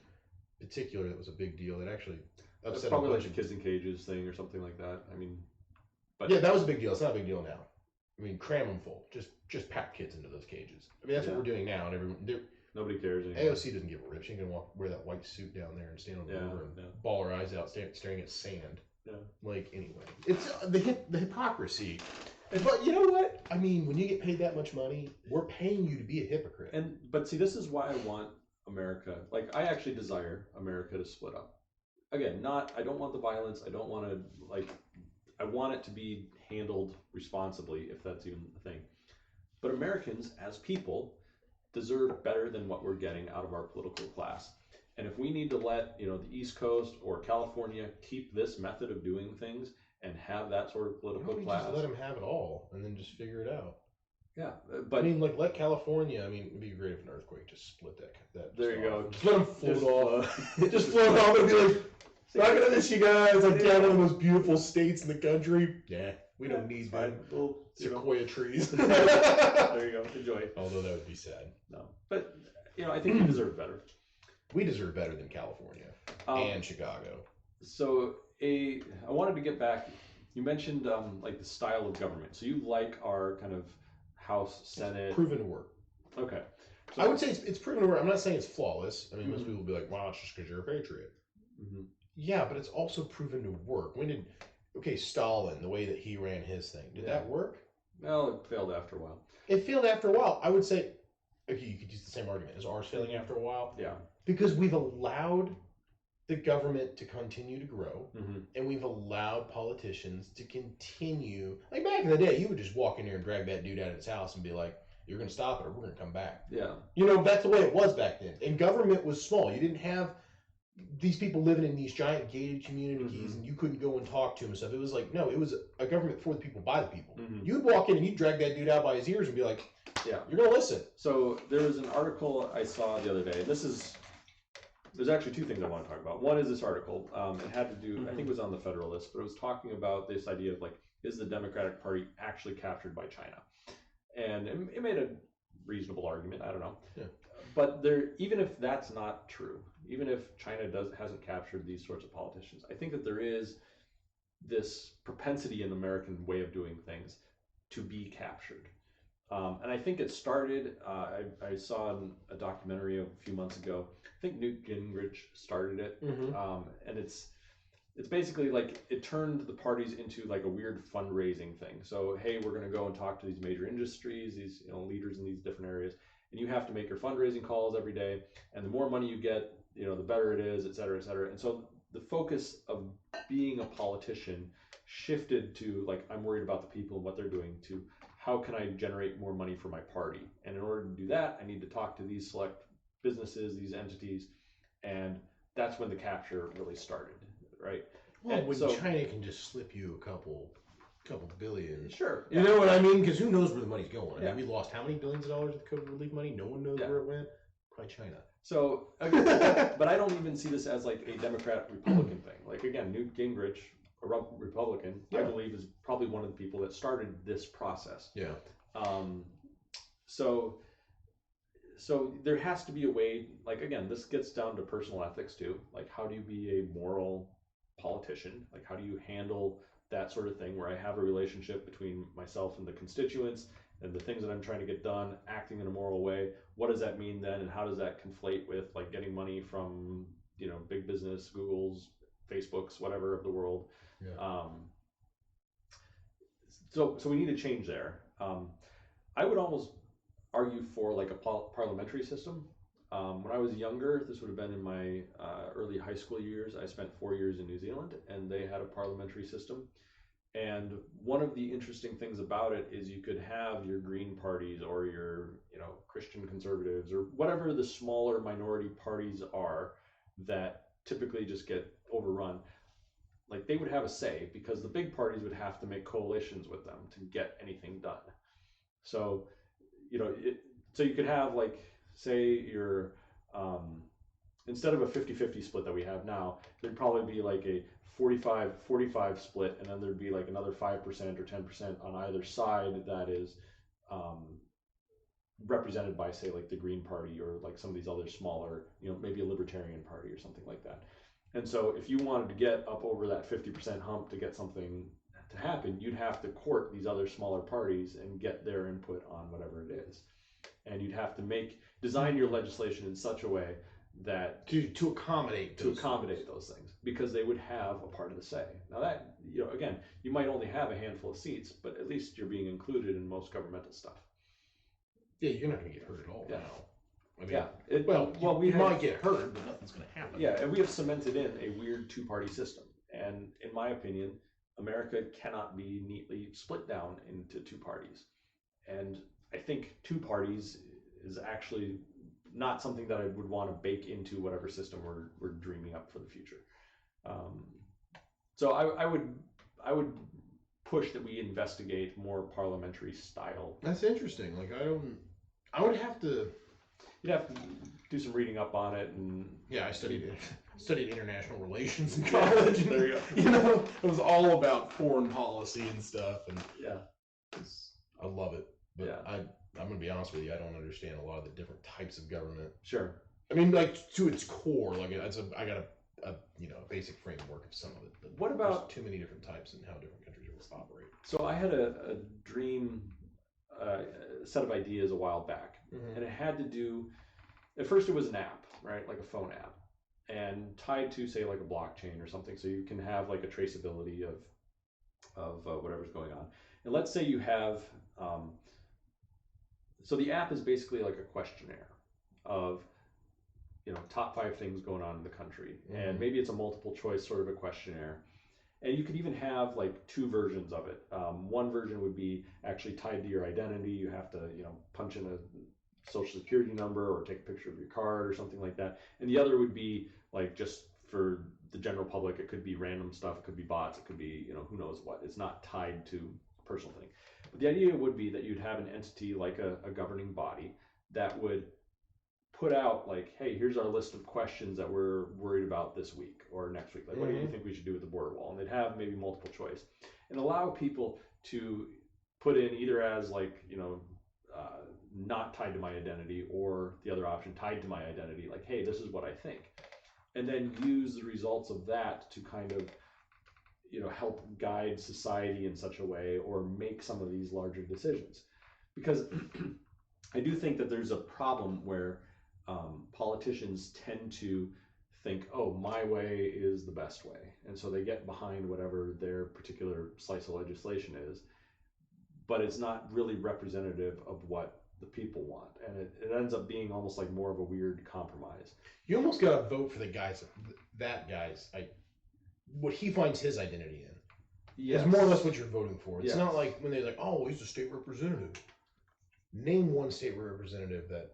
particular that was a big deal that actually upset probably like the kids in cages thing or something like that. I mean... But yeah, that was a big deal. It's not a big deal now. I mean, cram them full. Just pack kids into those cages. I mean, that's what we're doing now, and everyone. Nobody cares anymore. AOC doesn't give a rip. She can wear that white suit down there and stand on the river and ball her eyes out, staring at sand. Yeah. Like anyway, it's the hypocrisy. But you know what? I mean, when you get paid that much money, we're paying you to be a hypocrite. But see, this is why I want America. Like, I actually desire America to split up. Again, I don't want the violence. I don't want to I want it to be handled responsibly, if that's even the thing. But Americans, as people, deserve better than what we're getting out of our political class. And if we need to let the East Coast or California keep this method of doing things and have that sort of political class, just let them have it all and then just figure it out. Yeah, but I mean, let California. I mean, it'd be great if an earthquake just split that. There you go. Just let them float off. Just float off and be like. Not gonna miss you guys. Like down one of the most beautiful states in the country. Yeah, we don't need them. Sequoia trees. There you go. Enjoy. Although that would be sad. No, but I think we deserve better. We deserve better than California and Chicago. So I wanted to get back. You mentioned like the style of government. So you like our kind of House, Senate. It's proven to work. Okay. So I would say it's proven to work. I'm not saying it's flawless. I mean, most people will be like, "Wow, it's just because you're a patriot." Yeah, but it's also proven to work. Stalin, the way that he ran his thing, did that work? Well, it failed after a while. It failed after a while. I would say, okay, you could use the same argument. Is ours failing after a while? Yeah. Because we've allowed the government to continue to grow, and we've allowed politicians to continue. Like back in the day, you would just walk in there and drag that dude out of his house and be like, you're going to stop it or we're going to come back. Yeah. That's the way it was back then. And government was small. You didn't have these people living in these giant gated communities and you couldn't go and talk to them and stuff. It was like, no, it was a government for the people, by the people. You'd walk in and you'd drag that dude out by his ears and be like, yeah, you're going to listen. So there was an article I saw the other day. There's actually two things I want to talk about. One is this article. It had to do, I think it was on the Federalist, but it was talking about this idea of like, is the Democratic Party actually captured by China? And it made a reasonable argument. I don't know. Yeah. But even if that's not true, even if China hasn't captured these sorts of politicians, I think that there is this propensity in the American way of doing things to be captured. And I think it started, I saw in a documentary a few months ago, I think Newt Gingrich started it. And it's basically like it turned the parties into like a weird fundraising thing. So, hey, we're going to go and talk to these major industries, these leaders in these different areas. And you have to make your fundraising calls every day. And the more money you get, the better it is, et cetera, et cetera. And so the focus of being a politician shifted to like, I'm worried about the people and what they're doing, to how can I generate more money for my party? And in order to do that, I need to talk to these select businesses, these entities, and that's when the capture really started, right? Well, when China can just slip you a couple billion. Sure. You know what I mean? Because who knows where the money's going? I mean, we lost how many billions of dollars of COVID relief money? No one knows where it went. Probably China. So, but I don't even see this as like a Democrat-Republican thing. Like, again, Newt Gingrich, a Republican, I believe is probably one of the people that started this process. Yeah. So there has to be a way, like, again, this gets down to personal ethics too. Like, how do you be a moral politician? Like, how do you handle that sort of thing where I have a relationship between myself and the constituents and the things that I'm trying to get done, acting in a moral way? What does that mean then? And how does that conflate with like getting money from, you know, big business, Google's, Facebook's, whatever of the world? Yeah. So we need to change there. I would almost argue for like a parliamentary system. When I was younger, this would have been in my early high school years. I spent 4 years in New Zealand, and they had a parliamentary system. And one of the interesting things about it is you could have your Green parties or your, you know, Christian conservatives or whatever the smaller minority parties are that typically just get overrun. Like, they would have a say because the big parties would have to make coalitions with them to get anything done. So, you know, so you could have, like, say you're, instead of a 50-50 split that we have now, there'd probably be like a 45-45 split, and then there'd be like another 5% or 10% on either side that is represented by, say, like the Green Party or like some of these other smaller, you know, maybe a Libertarian Party or something like that. And so if you wanted to get up over that 50% hump to get something to happen, you'd have to court these other smaller parties and get their input on whatever it is. And you'd have to design your legislation in such a way that to accommodate those things, because they would have a part of the say. Now that, you know, again, you might only have a handful of seats, but at least you're being included in most governmental stuff. Yeah, you're not going to get hurt at all now. I mean, we might get hurt, but nothing's going to happen. Yeah, and we have cemented in a weird two-party system. And in my opinion, America cannot be neatly split down into two parties. And I think two parties is actually not something that I would want to bake into whatever system we're dreaming up for the future. So I would push that we investigate more parliamentary style. That's interesting. Like, I would have to. You'd have to do some reading up on it, and yeah, I studied international relations in college. And, there you go. You know, it was all about foreign policy and stuff, and yeah, I love it. But yeah. I'm gonna be honest with you, I don't understand a lot of the different types of government. Sure. I mean, like, to its core, like I got a basic framework of some of it. But what about too many different types and how different countries will operate? So I had a dream set of ideas a while back, and it had to do. At first, it was an app, right, like a phone app, and tied to, say, like a blockchain or something, so you can have like a traceability of whatever's going on. And let's say you have. So the app is basically like a questionnaire of, you know, top 5 things going on in the country. And maybe it's a multiple choice sort of a questionnaire. And you could even have like 2 versions of it. One version would be actually tied to your identity. You have to, you know, punch in a social security number or take a picture of your card or something like that. And the other would be like just for the general public. It could be random stuff. It could be bots. It could be, you know, who knows what. It's not tied to a personal thing. But the idea would be that you'd have an entity like a governing body that would put out like, hey, here's our list of questions that we're worried about this week or next week. Like, what do you think we should do with the border wall? And they'd have maybe multiple choice and allow people to put in either as like, you know, not tied to my identity, or the other option tied to my identity. Like, hey, this is what I think. And then use the results of that to kind of, you know, help guide society in such a way or make some of these larger decisions. Because I do think that there's a problem where politicians tend to think, oh, my way is the best way. And so they get behind whatever their particular slice of legislation is, but it's not really representative of what the people want. And it ends up being almost like more of a weird compromise. You almost got to vote for the guys, what he finds his identity in. Yes. It's more or less what you're voting for. It's Yes. not like when they're like, oh, he's a state representative. Name one state representative that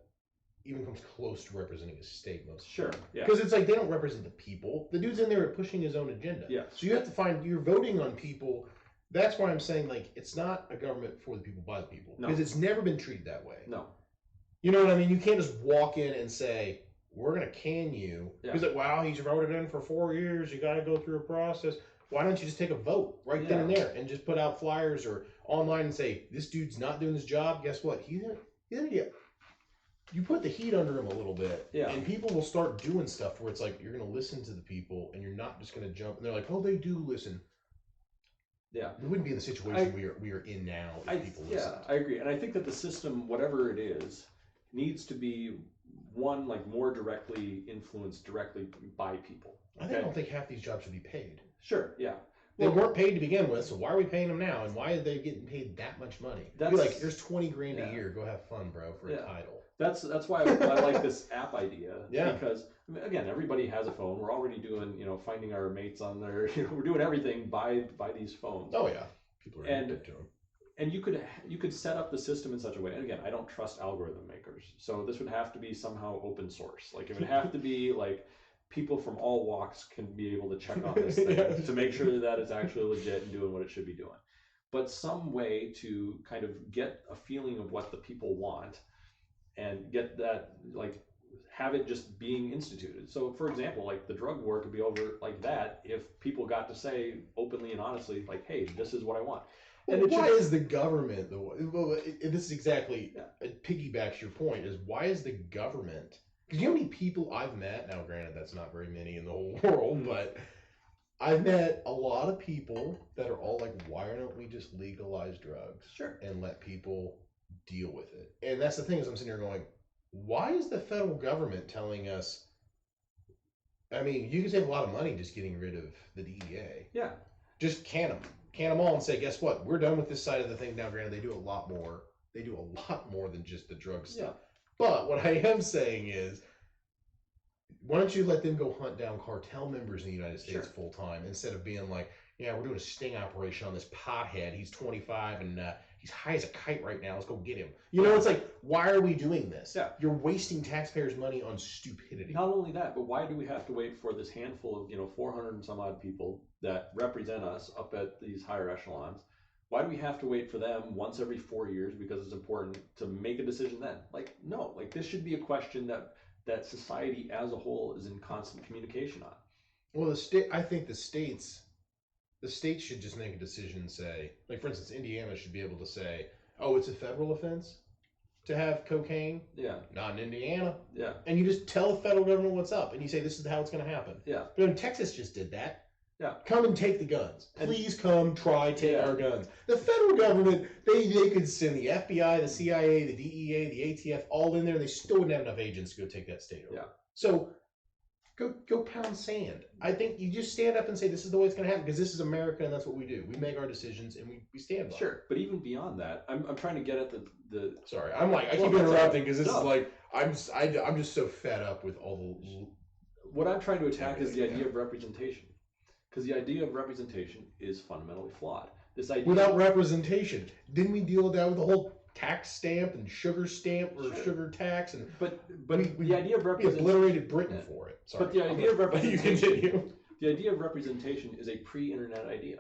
even comes close to representing a state most. Sure. Yeah. Because it's like they don't represent the people. The dude's in there pushing his own agenda. Yeah. So you have to find, you're voting on people. That's why I'm saying, like, it's not a government for the people, by the people. No. Because it's never been treated that way. No. You know what I mean? You can't just walk in and say, we're going to can you. Yeah. Because, like, wow, he's voted in for 4 years. You got to go through a process. Why don't you just take a vote right then and there and just put out flyers or online and say, this dude's not doing his job? Guess what? He's gonna get. You put the heat under him a little bit, and people will start doing stuff where it's like you're going to listen to the people, and you're not just going to jump. And they're like, "Oh, they do listen." Yeah, we wouldn't be in the situation we are in now if people listen. Yeah, I agree, and I think that the system, whatever it is, needs to be one like more directly influenced directly by people. I don't think half these jobs should be paid. Sure. Yeah. They weren't paid to begin with, so why are we paying them now? And why are they getting paid that much money? Be like, here's $20 grand a year. Go have fun, bro, for a title. That's why I like this app idea. Yeah. Because again, everybody has a phone. We're already doing finding our mates on there. We're doing everything by these phones. Oh yeah, people are addicted to them. And you could set up the system in such a way. And again, I don't trust algorithm makers, so this would have to be somehow open source. Like it would have to be like. People from all walks can be able to check on this thing to make sure that it's actually legit and doing what it should be doing. But some way to kind of get a feeling of what the people want and get that, like, have it just being instituted. So, for example, like the drug war could be over like that if people got to say openly and honestly, like, hey, this is what I want. And why is the government the one? Well, this is exactly, it piggybacks your point, is why is the government... Because you know how many people I've met, now granted that's not very many in the whole world, but I've met a lot of people that are all like, why don't we just legalize drugs and let people deal with it? And that's the thing is I'm sitting here going, why is the federal government telling us, I mean, you can save a lot of money just getting rid of the DEA. Yeah. Just can them all and say, guess what? We're done with this side of the thing. Now granted, they do a lot more. They do a lot more than just the drug stuff. Yeah. But what I am saying is, why don't you let them go hunt down cartel members in the United States full time instead of being like, yeah, we're doing a sting operation on this pothead. He's 25 and he's high as a kite right now. Let's go get him. You know, it's like, why are we doing this? Yeah. You're wasting taxpayers' money on stupidity. Not only that, but why do we have to wait for this handful of 400 and some odd people that represent us up at these higher echelons? Why do we have to wait for them once every 4 years because it's important to make a decision then? Like, no, like this should be a question that society as a whole is in constant communication on. Well, I think the states should just make a decision and say, like, for instance, Indiana should be able to say, oh, it's a federal offense to have cocaine. Yeah. Not in Indiana. Yeah. And you just tell the federal government what's up and you say, this is how it's going to happen. Yeah. But Texas just did that. Yeah. Come and take the guns. Please come take our guns. The federal government, they could send the FBI, the CIA, the DEA, the ATF all in there, and they still wouldn't have enough agents to go take that state over. Yeah. So go pound sand. I think you just stand up and say this is the way it's going to happen because this is America and that's what we do. We make our decisions and we stand by. Sure, but even beyond that, I'm trying to get at the. Sorry, I'm like I keep interrupting because this is like I'm just so fed up with all the. What I'm trying to attack is the idea of representation. Because the idea of representation is fundamentally flawed. This idea without representation, didn't we deal with that with the whole tax stamp and sugar stamp or sugar tax? And but the idea of representation, we obliterated Britain for it. Sorry. But the idea of representation, you continue. The idea of representation is a pre-internet idea.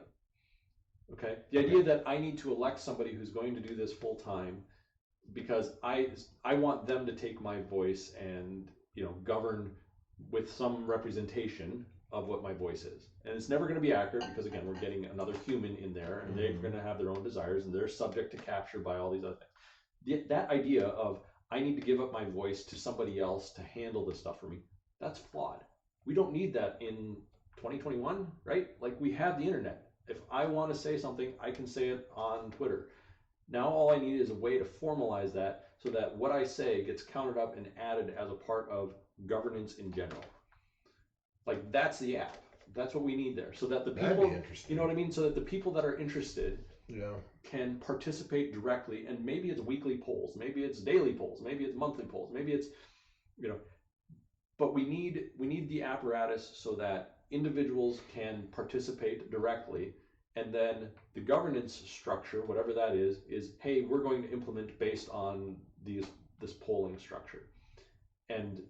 Okay, the idea that I need to elect somebody who's going to do this full time because I want them to take my voice and govern with some representation of what my voice is. And it's never going to be accurate because, again, we're getting another human in there and they're going to have their own desires and they're subject to capture by all these other things. That idea of I need to give up my voice to somebody else to handle this stuff for me, that's flawed. We don't need that in 2021, right? Like we have the internet. If I want to say something, I can say it on Twitter. Now all I need is a way to formalize that so that what I say gets counted up and added as a part of governance in general. Like that's the app. That's what we need there, so that the people, you know what I mean, so that the people that are interested, can participate directly. And maybe it's weekly polls, maybe it's daily polls, maybe it's monthly polls, maybe it's, But we need the apparatus so that individuals can participate directly And then the governance structure, whatever that is, hey, we're going to implement based on this polling structure. And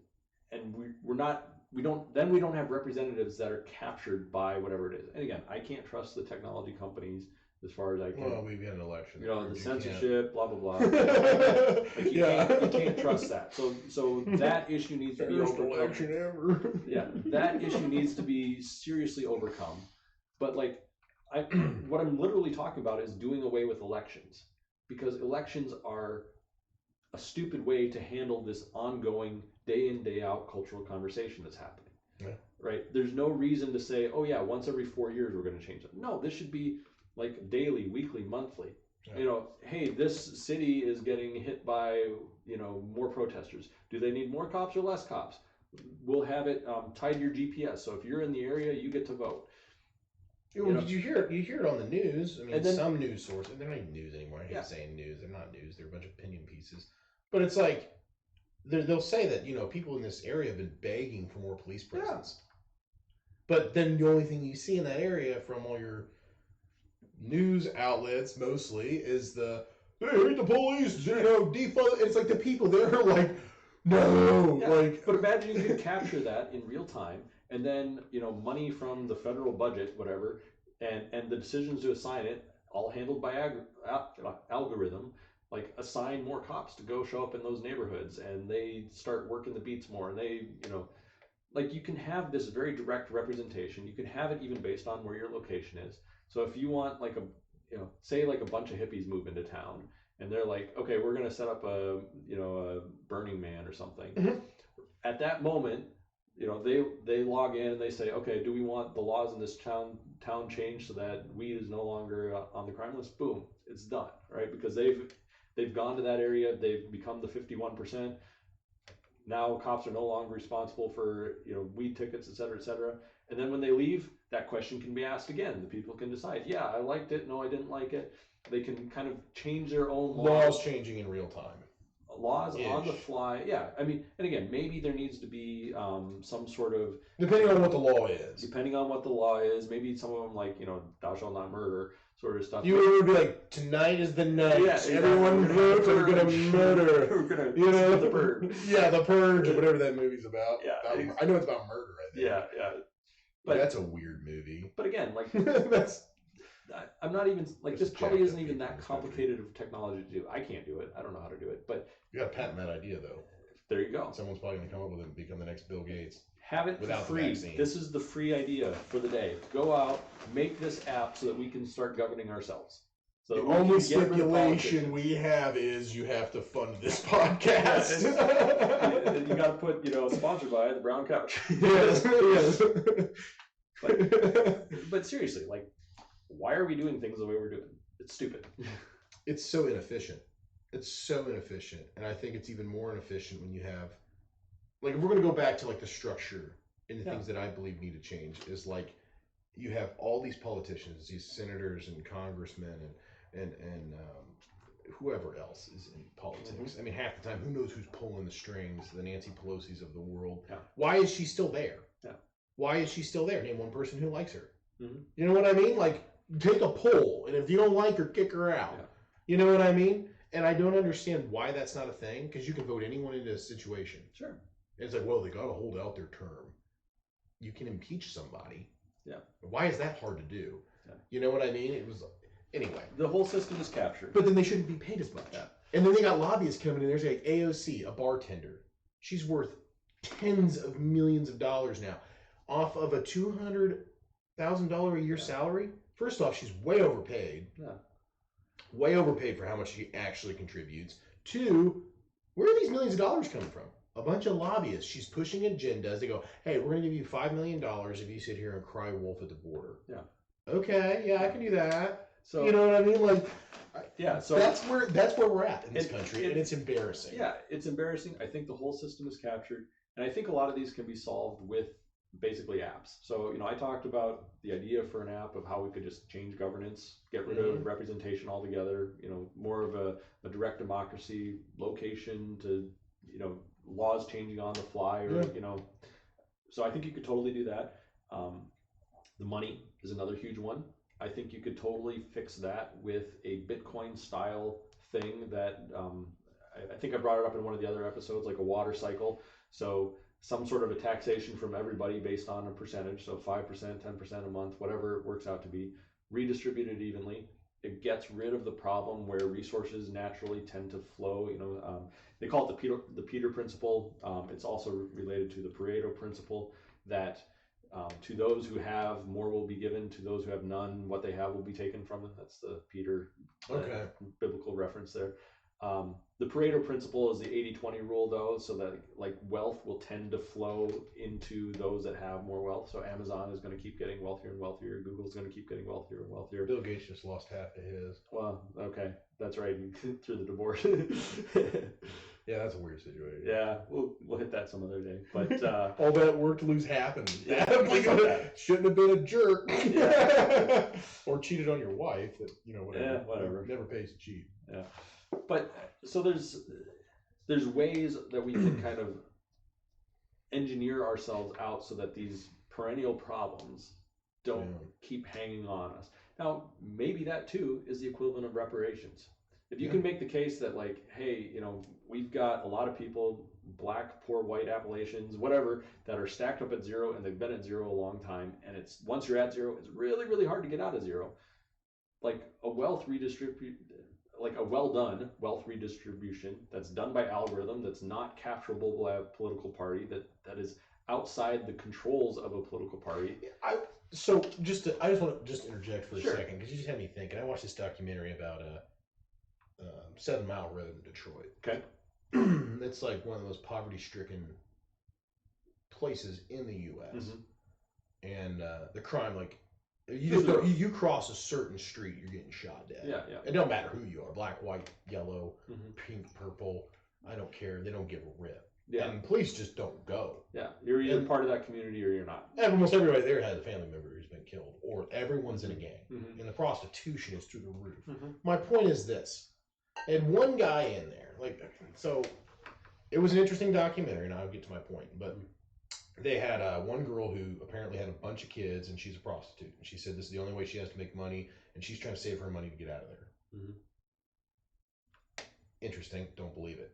we don't have representatives that are captured by whatever it is. And again, I can't trust the technology companies as far as I can. Well, we've had an election. The censorship, blah blah blah. Like you can't trust that. So that issue needs to be overcome. Election ever. Yeah, that issue needs to be seriously overcome. But like, what I'm literally talking about is doing away with elections, because elections are a stupid way to handle this ongoing day in, day out cultural conversation that's happening. Yeah. Right? There's no reason to say, oh yeah, once every 4 years we're going to change it. No, this should be like daily, weekly, monthly. Yeah. Hey, this city is getting hit by, more protesters. Do they need more cops or less cops? We'll have it tied to your GPS. So if you're in the area, you get to vote. Did you hear it? You hear it on the news. I mean, some news sources, they're not even news anymore. I hate saying news. They're not news. They're a bunch of opinion pieces. But it's like, they'll say that, people in this area have been begging for more police presence. Yeah. But then the only thing you see in that area from all your news outlets mostly is they hate the police, defund. It's like the people there are like, no. Yeah, but imagine you could capture that in real time, and then, money from the federal budget, whatever, and the decisions to assign it, all handled by algorithm, like assign more cops to go show up in those neighborhoods, and they start working the beats more, and they, like you can have this very direct representation. You can have it even based on where your location is. So if you want like say like a bunch of hippies move into town, and they're like, okay, we're going to set up a Burning Man or something. Mm-hmm. At that moment, they log in and they say, okay, do we want the laws in this town changed so that weed is no longer on the crime list? Boom, it's done, right? Because they've gone to that area, they've become the 51%. Now cops are no longer responsible for weed tickets, et cetera, and then when they leave, that question can be asked again. The people can decide, yeah, I liked it, no, I didn't like it. They can kind of change their own laws changing in real time. Laws on the fly, yeah. I mean, and again, maybe there needs to be some sort of, depending on what the law is. Depending on what the law is, maybe some of them like thou shalt not murder sort of stuff. You would be like, tonight is the night. Yeah, everyone votes. We're gonna murder. We're gonna the Purge. Yeah, the Purge, or whatever that movie's about. Yeah, I know it's about murder. I think. Yeah. But that's a weird movie. But again, like I'm not even like this probably isn't even that complicated of technology to do. I can't do it. I don't know how to do it. But you got to patent that idea though. There you go. Someone's probably gonna come up with it and become the next Bill Gates. Have it for free. This is the free idea for the day. Go out, make this app so that we can start governing ourselves. So the only stipulation we have is you have to fund this podcast. You got to put, sponsored by the Brown Couch. Yes. But seriously, like, why are we doing things the way we're doing? It's stupid. It's so inefficient. And I think it's even more inefficient when you have, like, if we're going to go back to like the structure and the things that I believe need to change is like, you have all these politicians, these senators and congressmen and whoever else is in politics. Mm-hmm. I mean, half the time, who knows who's pulling the strings? The Nancy Pelosi's of the world. Yeah. Why is she still there? Yeah. Why is she still there? Name one person who likes her. Mm-hmm. You know what I mean? Like, take a poll, and if you don't like her, kick her out. Yeah. You know what I mean? And I don't understand why that's not a thing, because you can vote anyone into a situation. Sure. And it's like, well, they got to hold out their term. You can impeach somebody. Yeah. Why is that hard to do? Yeah. You know what I mean? It was, anyway. The whole system is captured. But then they shouldn't be paid as much. Yeah. And then they got lobbyists coming in. There's like AOC, a bartender. She's worth tens of millions of dollars now. Off of a $200,000 a year salary. First off, she's way overpaid. Yeah. Way overpaid for how much she actually contributes. Two, where are these millions of dollars coming from? A bunch of lobbyists. She's pushing agendas. They go, hey, we're going to give you $5 million if you sit here and cry wolf at the border. Yeah. Okay, yeah, I can do that. So you know what I mean? Like, yeah. So that's where we're at in this country, and it's embarrassing. Yeah, it's embarrassing. I think the whole system is captured, and I think a lot of these can be solved with basically apps. So I talked about the idea for an app of how we could just change governance, get rid of representation altogether. More of a direct democracy, location to laws changing on the fly, or so I think you could totally do that. The money is another huge one. I think you could totally fix that with a Bitcoin style thing that I think I brought it up in one of the other episodes, like a water cycle. So some sort of a taxation from everybody based on a percentage. So 5%, 10% a month, whatever it works out to be, redistributed evenly. It gets rid of the problem where resources naturally tend to flow. They call it the Peter principle. It's also related to the Pareto principle that to those who have, more will be given. To those who have none, what they have will be taken from them. That's the Peter biblical reference there. The Pareto principle is the 80-20 rule, though, so that like wealth will tend to flow into those that have more wealth. So Amazon is going to keep getting wealthier and wealthier. Google's going to keep getting wealthier and wealthier. Bill Gates just lost half of his. Well, okay, that's right. Through the divorce. Yeah, that's a weird situation. Yeah, we'll hit that some other day. But all that work to lose happened. Yeah, shouldn't have been a jerk. Yeah. Or cheated on your wife. That whatever. Yeah, whatever. Never pays to cheat. Yeah. But so there's ways that we can kind of engineer ourselves out so that these perennial problems don't keep hanging on us. Now, maybe that too is the equivalent of reparations. If you can make the case that like, hey, we've got a lot of people, black, poor, white Appalachians, whatever, that are stacked up at zero and they've been at zero a long time. And it's once you're at zero, it's really, really hard to get out of zero. Like a well done wealth redistribution that's done by algorithm, that's not capturable by a political party, that is outside the controls of a political party. I just want to interject for a second, because you just had me thinking. I watched this documentary about 7 Mile Road in Detroit. Okay. It's like one of the most poverty-stricken places in the U.S. Mm-hmm. And the crime, like, you cross a certain street, you're getting shot dead. Yeah. It don't matter who you are, black, white, yellow, pink, purple. I don't care. They don't give a rip. Yeah. And police just don't go. Yeah. You're either part of that community or you're not. Almost everybody there has a family member who's been killed, or everyone's in a gang. Mm-hmm. And the prostitution is through the roof. Mm-hmm. My point is this. And one guy in there, so it was an interesting documentary, and I'll get to my point, but they had one girl who apparently had a bunch of kids, and she's a prostitute. And she said this is the only way she has to make money, and she's trying to save her money to get out of there. Mm-hmm. Interesting. Don't believe it.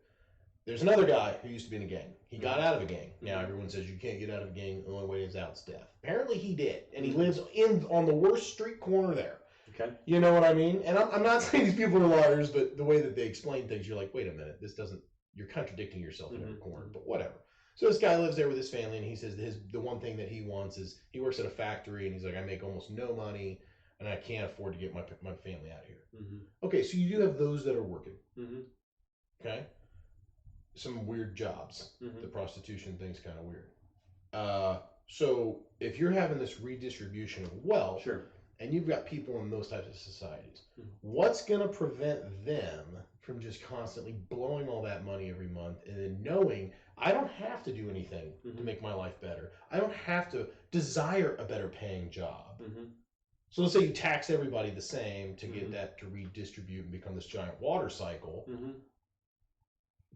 There's another guy who used to be in a gang. He got out of a gang. Now everyone says you can't get out of a gang. The only way is out is death. Apparently he did, and he lives on the worst street corner there. Okay. You know what I mean? And I'm not saying these people are liars, but the way that they explain things, you're like, wait a minute, you're contradicting yourself in every corner, but whatever. So this guy lives there with his family, and he says the one thing that he wants is, he works at a factory, and he's like, I make almost no money, and I can't afford to get my family out of here. Mm-hmm. Okay, so you do have those that are working. Mm-hmm. Okay? Some weird jobs. Mm-hmm. The prostitution thing's kind of weird. So if you're having this redistribution of wealth, sure, and you've got people in those types of societies, what's going to prevent them from just constantly blowing all that money every month and then knowing I don't have to do anything to make my life better? I don't have to desire a better paying job. Mm-hmm. So let's say you tax everybody the same to get that to redistribute and become this giant water cycle. Mm-hmm.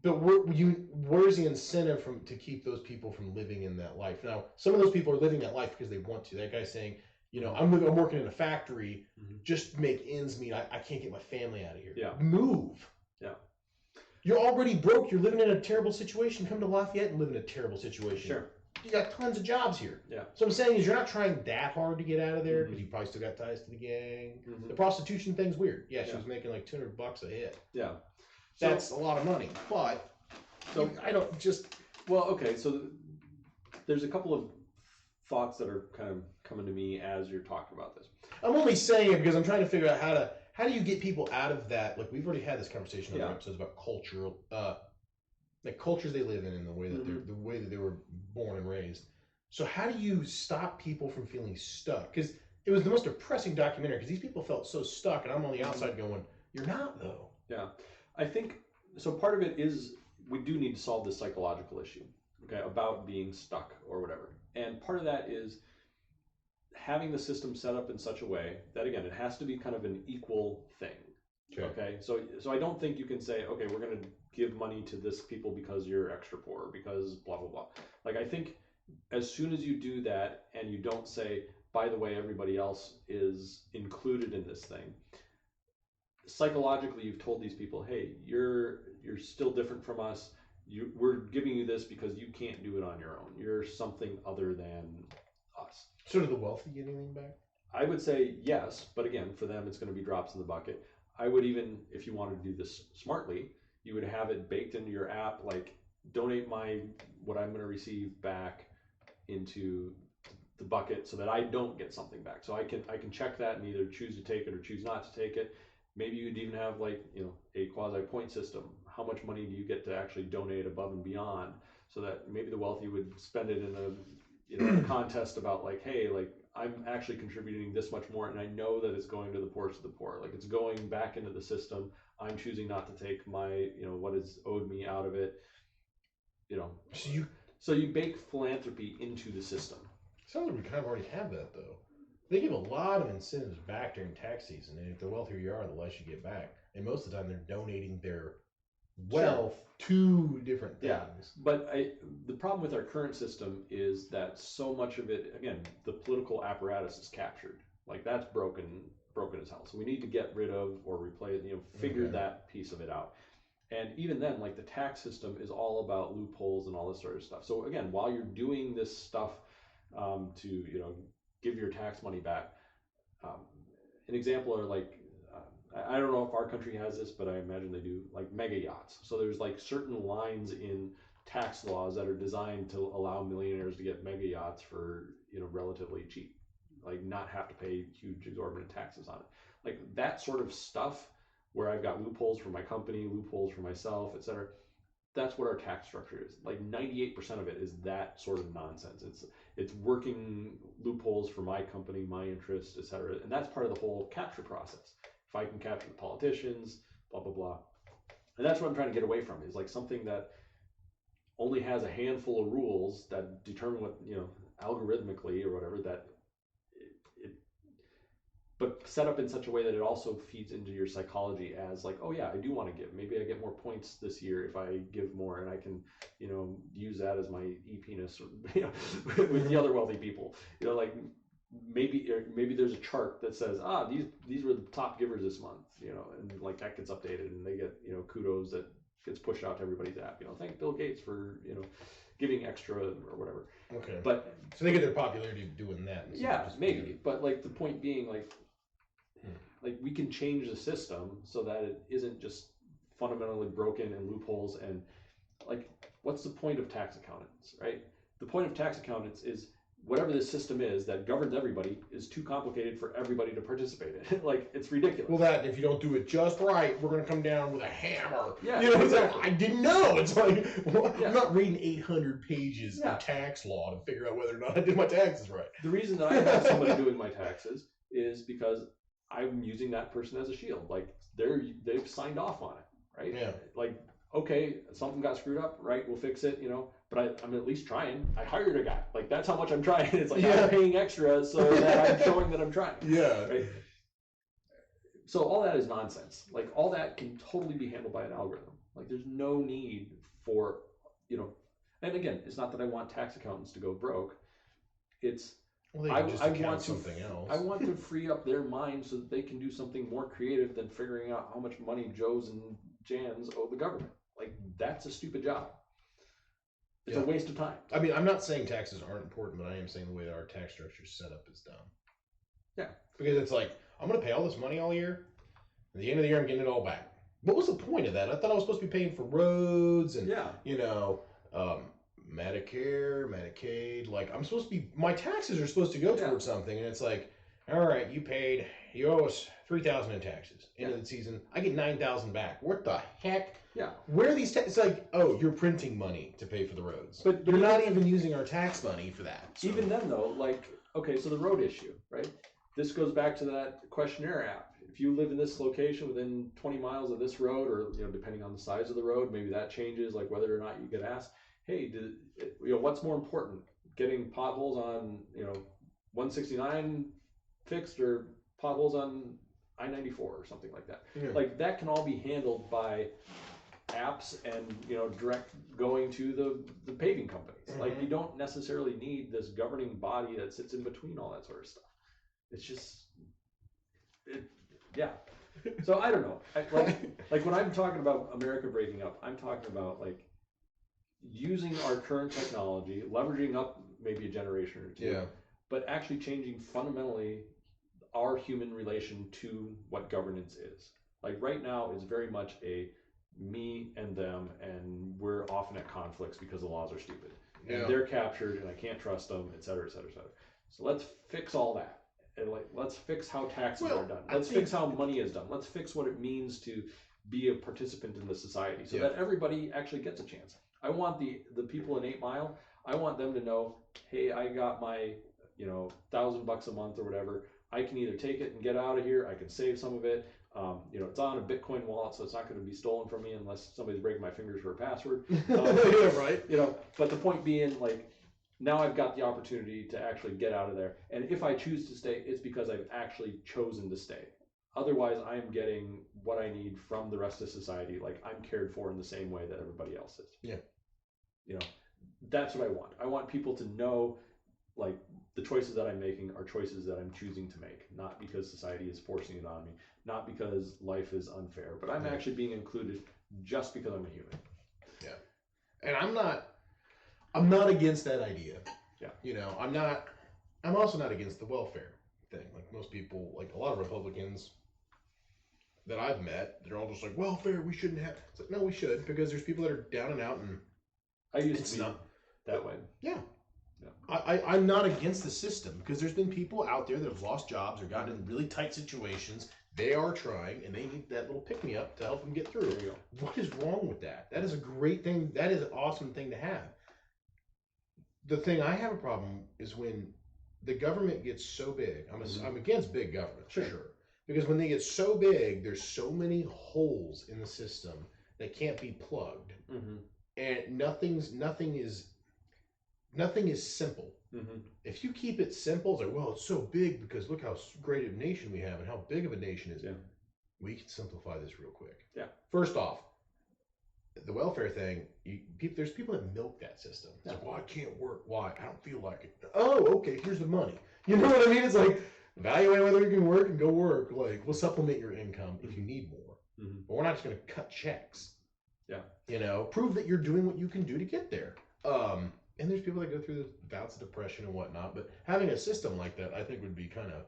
But where's the incentive to keep those people from living in that life? Now, some of those people are living that life because they want to. That guy's saying, I'm working in a factory, just to make ends meet. I can't get my family out of here. Yeah. Move. Yeah. You're already broke. You're living in a terrible situation. Come to Lafayette and live in a terrible situation. Sure. You got tons of jobs here. Yeah. So I'm saying is you're not trying that hard to get out of there because you probably still got ties to the gang. Mm-hmm. The prostitution thing's weird. Yeah, she was making like $200 a hit. Yeah. That's a lot of money. But I don't just... Well, okay, so there's a couple of thoughts that are kind of coming to me as you're talking about this. I'm only saying it because I'm trying to figure out how do you get people out of that? Like, we've already had this conversation in other episodes about cultural, like cultures they live in and the way that they were born and raised. So how do you stop people from feeling stuck? Because it was the most depressing documentary because these people felt so stuck, and I'm on the outside going, you're not, though. Yeah. I think, so part of it is we do need to solve this psychological issue, okay, about being stuck or whatever. And part of that is having the system set up in such a way that, again, it has to be kind of an equal thing. Okay. So I don't think you can say, okay, we're going to give money to this people because you're extra poor, because blah, blah, blah. Like, I think as soon as you do that and you don't say, by the way, everybody else is included in this thing. Psychologically, you've told these people, hey, you're still different from us. We're giving you this because you can't do it on your own. You're something other than us. So do the wealthy get anything back? I would say yes, but again, for them, it's going to be drops in the bucket. I would even, if you wanted to do this smartly, you would have it baked into your app, like donate what I'm going to receive back into the bucket so that I don't get something back. So I can check that and either choose to take it or choose not to take it. Maybe you'd even have like, a quasi point system. How much money do you get to actually donate above and beyond, so that maybe the wealthy would spend it in a contest about like, hey, like I'm actually contributing this much more and I know that it's going to the poorest of the poor. Like it's going back into the system. I'm choosing not to take my, what is owed me out of it. So you bake philanthropy into the system. Sounds like we kind of already have that though. They give a lot of incentives back during tax season, and if the wealthier you are, the less you get back. And most of the time, they're donating their wealth to different things. Yeah, but the problem with our current system is that so much of it, again, the political apparatus is captured. Like that's broken as hell. So we need to get rid of or replace, figure that piece of it out. And even then, like the tax system is all about loopholes and all this sort of stuff. So again, while you're doing this stuff to give your tax money back, an example are like, I don't know if our country has this, but I imagine they do, like mega yachts. So there's like certain lines in tax laws that are designed to allow millionaires to get mega yachts for, relatively cheap, like not have to pay huge exorbitant taxes on it. Like that sort of stuff where I've got loopholes for my company, loopholes for myself, et cetera. That's what our tax structure is. Like 98% of it is that sort of nonsense. It's working loopholes for my company, my interests, et cetera. And that's part of the whole capture process. If I can capture the politicians, blah, blah, blah. And that's what I'm trying to get away from, is like something that only has a handful of rules that determine what, algorithmically or whatever, that but set up in such a way that it also feeds into your psychology as like, oh yeah, I do want to give. Maybe I get more points this year if I give more, and I can, use that as my e-penis, with the other wealthy people. Like maybe there's a chart that says, these were the top givers this month, and like that gets updated and they get, kudos that gets pushed out to everybody's app. Thank Bill Gates for, giving extra or whatever. Okay. But so they get their popularity doing that. Yeah, maybe. But like the point being, like we can change the system so that it isn't just fundamentally broken and loopholes. And like, what's the point of tax accountants, right? The point of tax accountants is whatever this system is that governs everybody is too complicated for everybody to participate in. Like, it's ridiculous. Well, that if you don't do it just right, we're going to come down with a hammer. Yeah, exactly. I didn't know. It's like, Yeah. I'm not reading 800 pages of tax law to figure out whether or not I did my taxes right. The reason that I have somebody doing my taxes is because I'm using that person as a shield. Like, they've signed off on it, right? Yeah. Like, okay, something got screwed up, right? We'll fix it, but I'm at least trying. I hired a guy. Like, that's how much I'm trying. It's like, I'm paying extra so that I'm showing that I'm trying. Yeah. Right? So all that is nonsense. Like, all that can totally be handled by an algorithm. Like, there's no need for, and again, it's not that I want tax accountants to go broke. It's, I want something else. I want to free up their mind so that they can do something more creative than figuring out how much money Joes and Jans owe the government. Like, that's a stupid job. It's a waste of time. I mean, I'm not saying taxes aren't important, but I am saying the way that our tax structure is set up is dumb. Yeah. Because it's like, I'm going to pay all this money all year. At the end of the year, I'm getting it all back. What was the point of that? I thought I was supposed to be paying for roads and, Medicare, Medicaid. Like, my taxes are supposed to go towards something. And it's like, all right, you owe us $3,000 in taxes. End of the season, I get $9,000 back. What the heck? Yeah. Where are these it's like, oh, you're printing money to pay for the roads. But you're not even using our tax money for that. So. Even then, though, like, okay, so the road issue, right? This goes back to that questionnaire app. If you live in this location within 20 miles of this road, or, depending on the size of the road, maybe that changes, like whether or not you get asked, hey, what's more important? Getting potholes on, 169 fixed or potholes on I-94 or something like that. Yeah. Like, that can all be handled by apps and direct going to the paving companies. Like you don't necessarily need this governing body that sits in between all that sort of stuff. It's just yeah. So I don't know. Like when I'm talking about America breaking up, I'm talking about like using our current technology, leveraging up maybe a generation or two, but actually changing fundamentally our human relation to what governance is. Like right now, it's very much a me and them, and we're often at conflicts because the laws are stupid. And they're captured, and I can't trust them, et cetera, et cetera, et cetera. So let's fix all that. And like, let's fix how taxes are done. Let's fix how money is done. Let's fix what it means to be a participant in the society so that everybody actually gets a chance. I want the people in 8 Mile, I want them to know, hey, I got my, $1,000 a month or whatever. I can either take it and get out of here. I can save some of it. It's on a Bitcoin wallet, so it's not going to be stolen from me unless somebody's breaking my fingers for a password. Yeah, right. But the point being, like, now I've got the opportunity to actually get out of there. And if I choose to stay, it's because I've actually chosen to stay. Otherwise, I'm getting what I need from the rest of society. Like, I'm cared for in the same way that everybody else is. Yeah. That's what I want. I want people to know, like, the choices that I'm making are choices that I'm choosing to make, not because society is forcing it on me, not because life is unfair, but I'm actually being included just because I'm a human. Yeah. And I'm not against that idea. Yeah. I'm also not against the welfare thing. Like most people, like a lot of Republicans that I've met, they're all just like, welfare, we shouldn't have. It's like, no, we should, because there's people that are down and out, and I used to be that way. Yeah. I'm not against the system, because there's been people out there that have lost jobs or gotten in really tight situations. They are trying, and they need that little pick-me-up to help them get through. What is wrong with that? That is a great thing. That is an awesome thing to have. The thing I have a problem is when the government gets so big. I'm against big government, for sure. Because when they get so big, there's so many holes in the system that can't be plugged. And nothing is simple. If you keep it simple, it's like, well, it's so big because look how great of a nation we have and how big of a nation is. We can simplify this real quick. First off, the welfare thing, there's people that milk that system. It's like, well, I can't work. Why? I don't feel like it. Oh, okay, here's the money. You know what I mean? It's like, evaluate whether you can work and go work. Like, we'll supplement your income if you need more. But we're not just going to cut checks. Prove that you're doing what you can do to get there. And there's people that go through the bouts of depression and whatnot. But having a system like that, I think, would be kind of...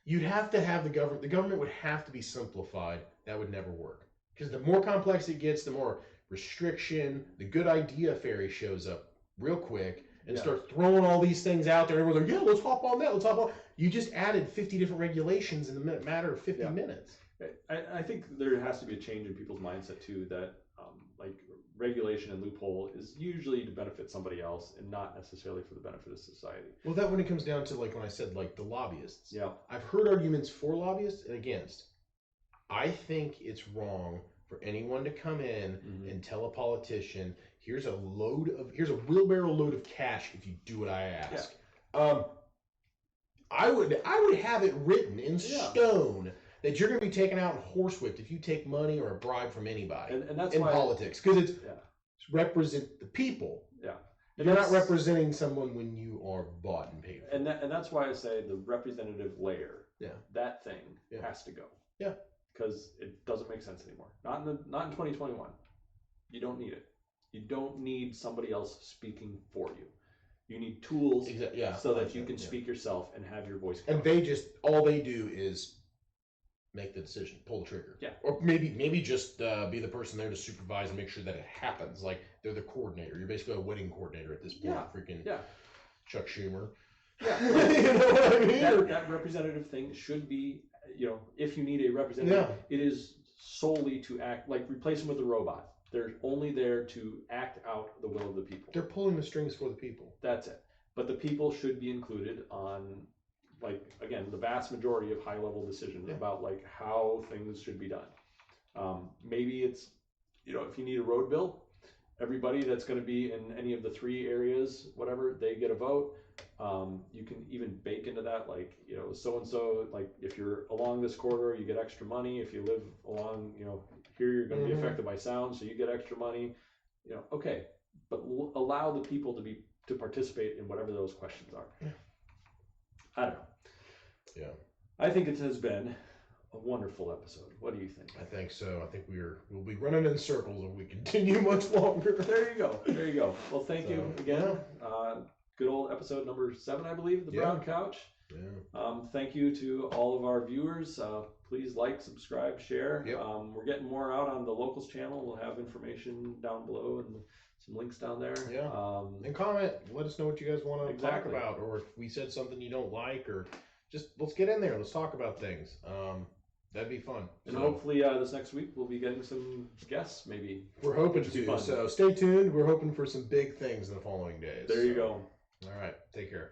You'd have to have the government would have to be simplified. That would never work. Because the more complex it gets, the more restriction. The good idea fairy shows up real quick and starts throwing all these things out there. And everyone's like, yeah, let's hop on that. Let's hop on. You just added 50 different regulations in the matter of 50 minutes. I think there has to be a change in people's mindset, too, that like regulation and loophole is usually to benefit somebody else and not necessarily for the benefit of society. Well, that when it comes down to, like, when I said, like, the lobbyists. Yeah. I've heard arguments for lobbyists and against. I think it's wrong for anyone to come in and tell a politician, here's a wheelbarrow load of cash if you do what I ask. I would have it written in stone that you're going to be taken out and horsewhipped if you take money or a bribe from anybody and that's in why politics, because it's represent the people. And you're not representing someone when you are bought and paid for. And that's why I say the representative layer, that thing has to go. Because it doesn't make sense anymore. Not in 2021. You don't need it. You don't need somebody else speaking for you. You need tools so that you can speak yourself and have your voice count. And all they do is make the decision, pull the trigger. Or maybe just be the person there to supervise and make sure that it happens. Like, they're the coordinator. You're basically a wedding coordinator at this point. Freaking Chuck Schumer. You know what I mean? That representative thing should be, if you need a representative, it is solely to act, like, replace them with a robot. They're only there to act out the will of the people. They're pulling the strings for the people. That's it. But the people should be included on, like, again, the vast majority of high-level decisions about, like, how things should be done. Maybe it's, if you need a road bill, everybody that's going to be in any of the 3 areas, whatever, they get a vote. You can even bake into that, like, so-and-so, like, if you're along this corridor, you get extra money. If you live along, here you're going to be affected by sound, so you get extra money. Okay, but allow the people to participate in whatever those questions are. I don't know. Yeah. I think it has been a wonderful episode. What do you think? I think so. I think we'll be running in circles if we continue much longer. There you go. There you go. Well, thank you again. Good old episode number 7, I believe, the Brown Couch. Yeah. Thank you to all of our viewers. Please like, subscribe, share. Yep. We're getting more out on the Locals channel. We'll have information down below and some links down there. Yeah. And comment. Let us know what you guys want to talk about, or if we said something you don't like, or just let's get in there. Let's talk about things. That'd be fun. And hopefully this next week we'll be getting some guests, maybe. We're hoping to. So stay tuned. We're hoping for some big things in the following days. There you go. All right. Take care.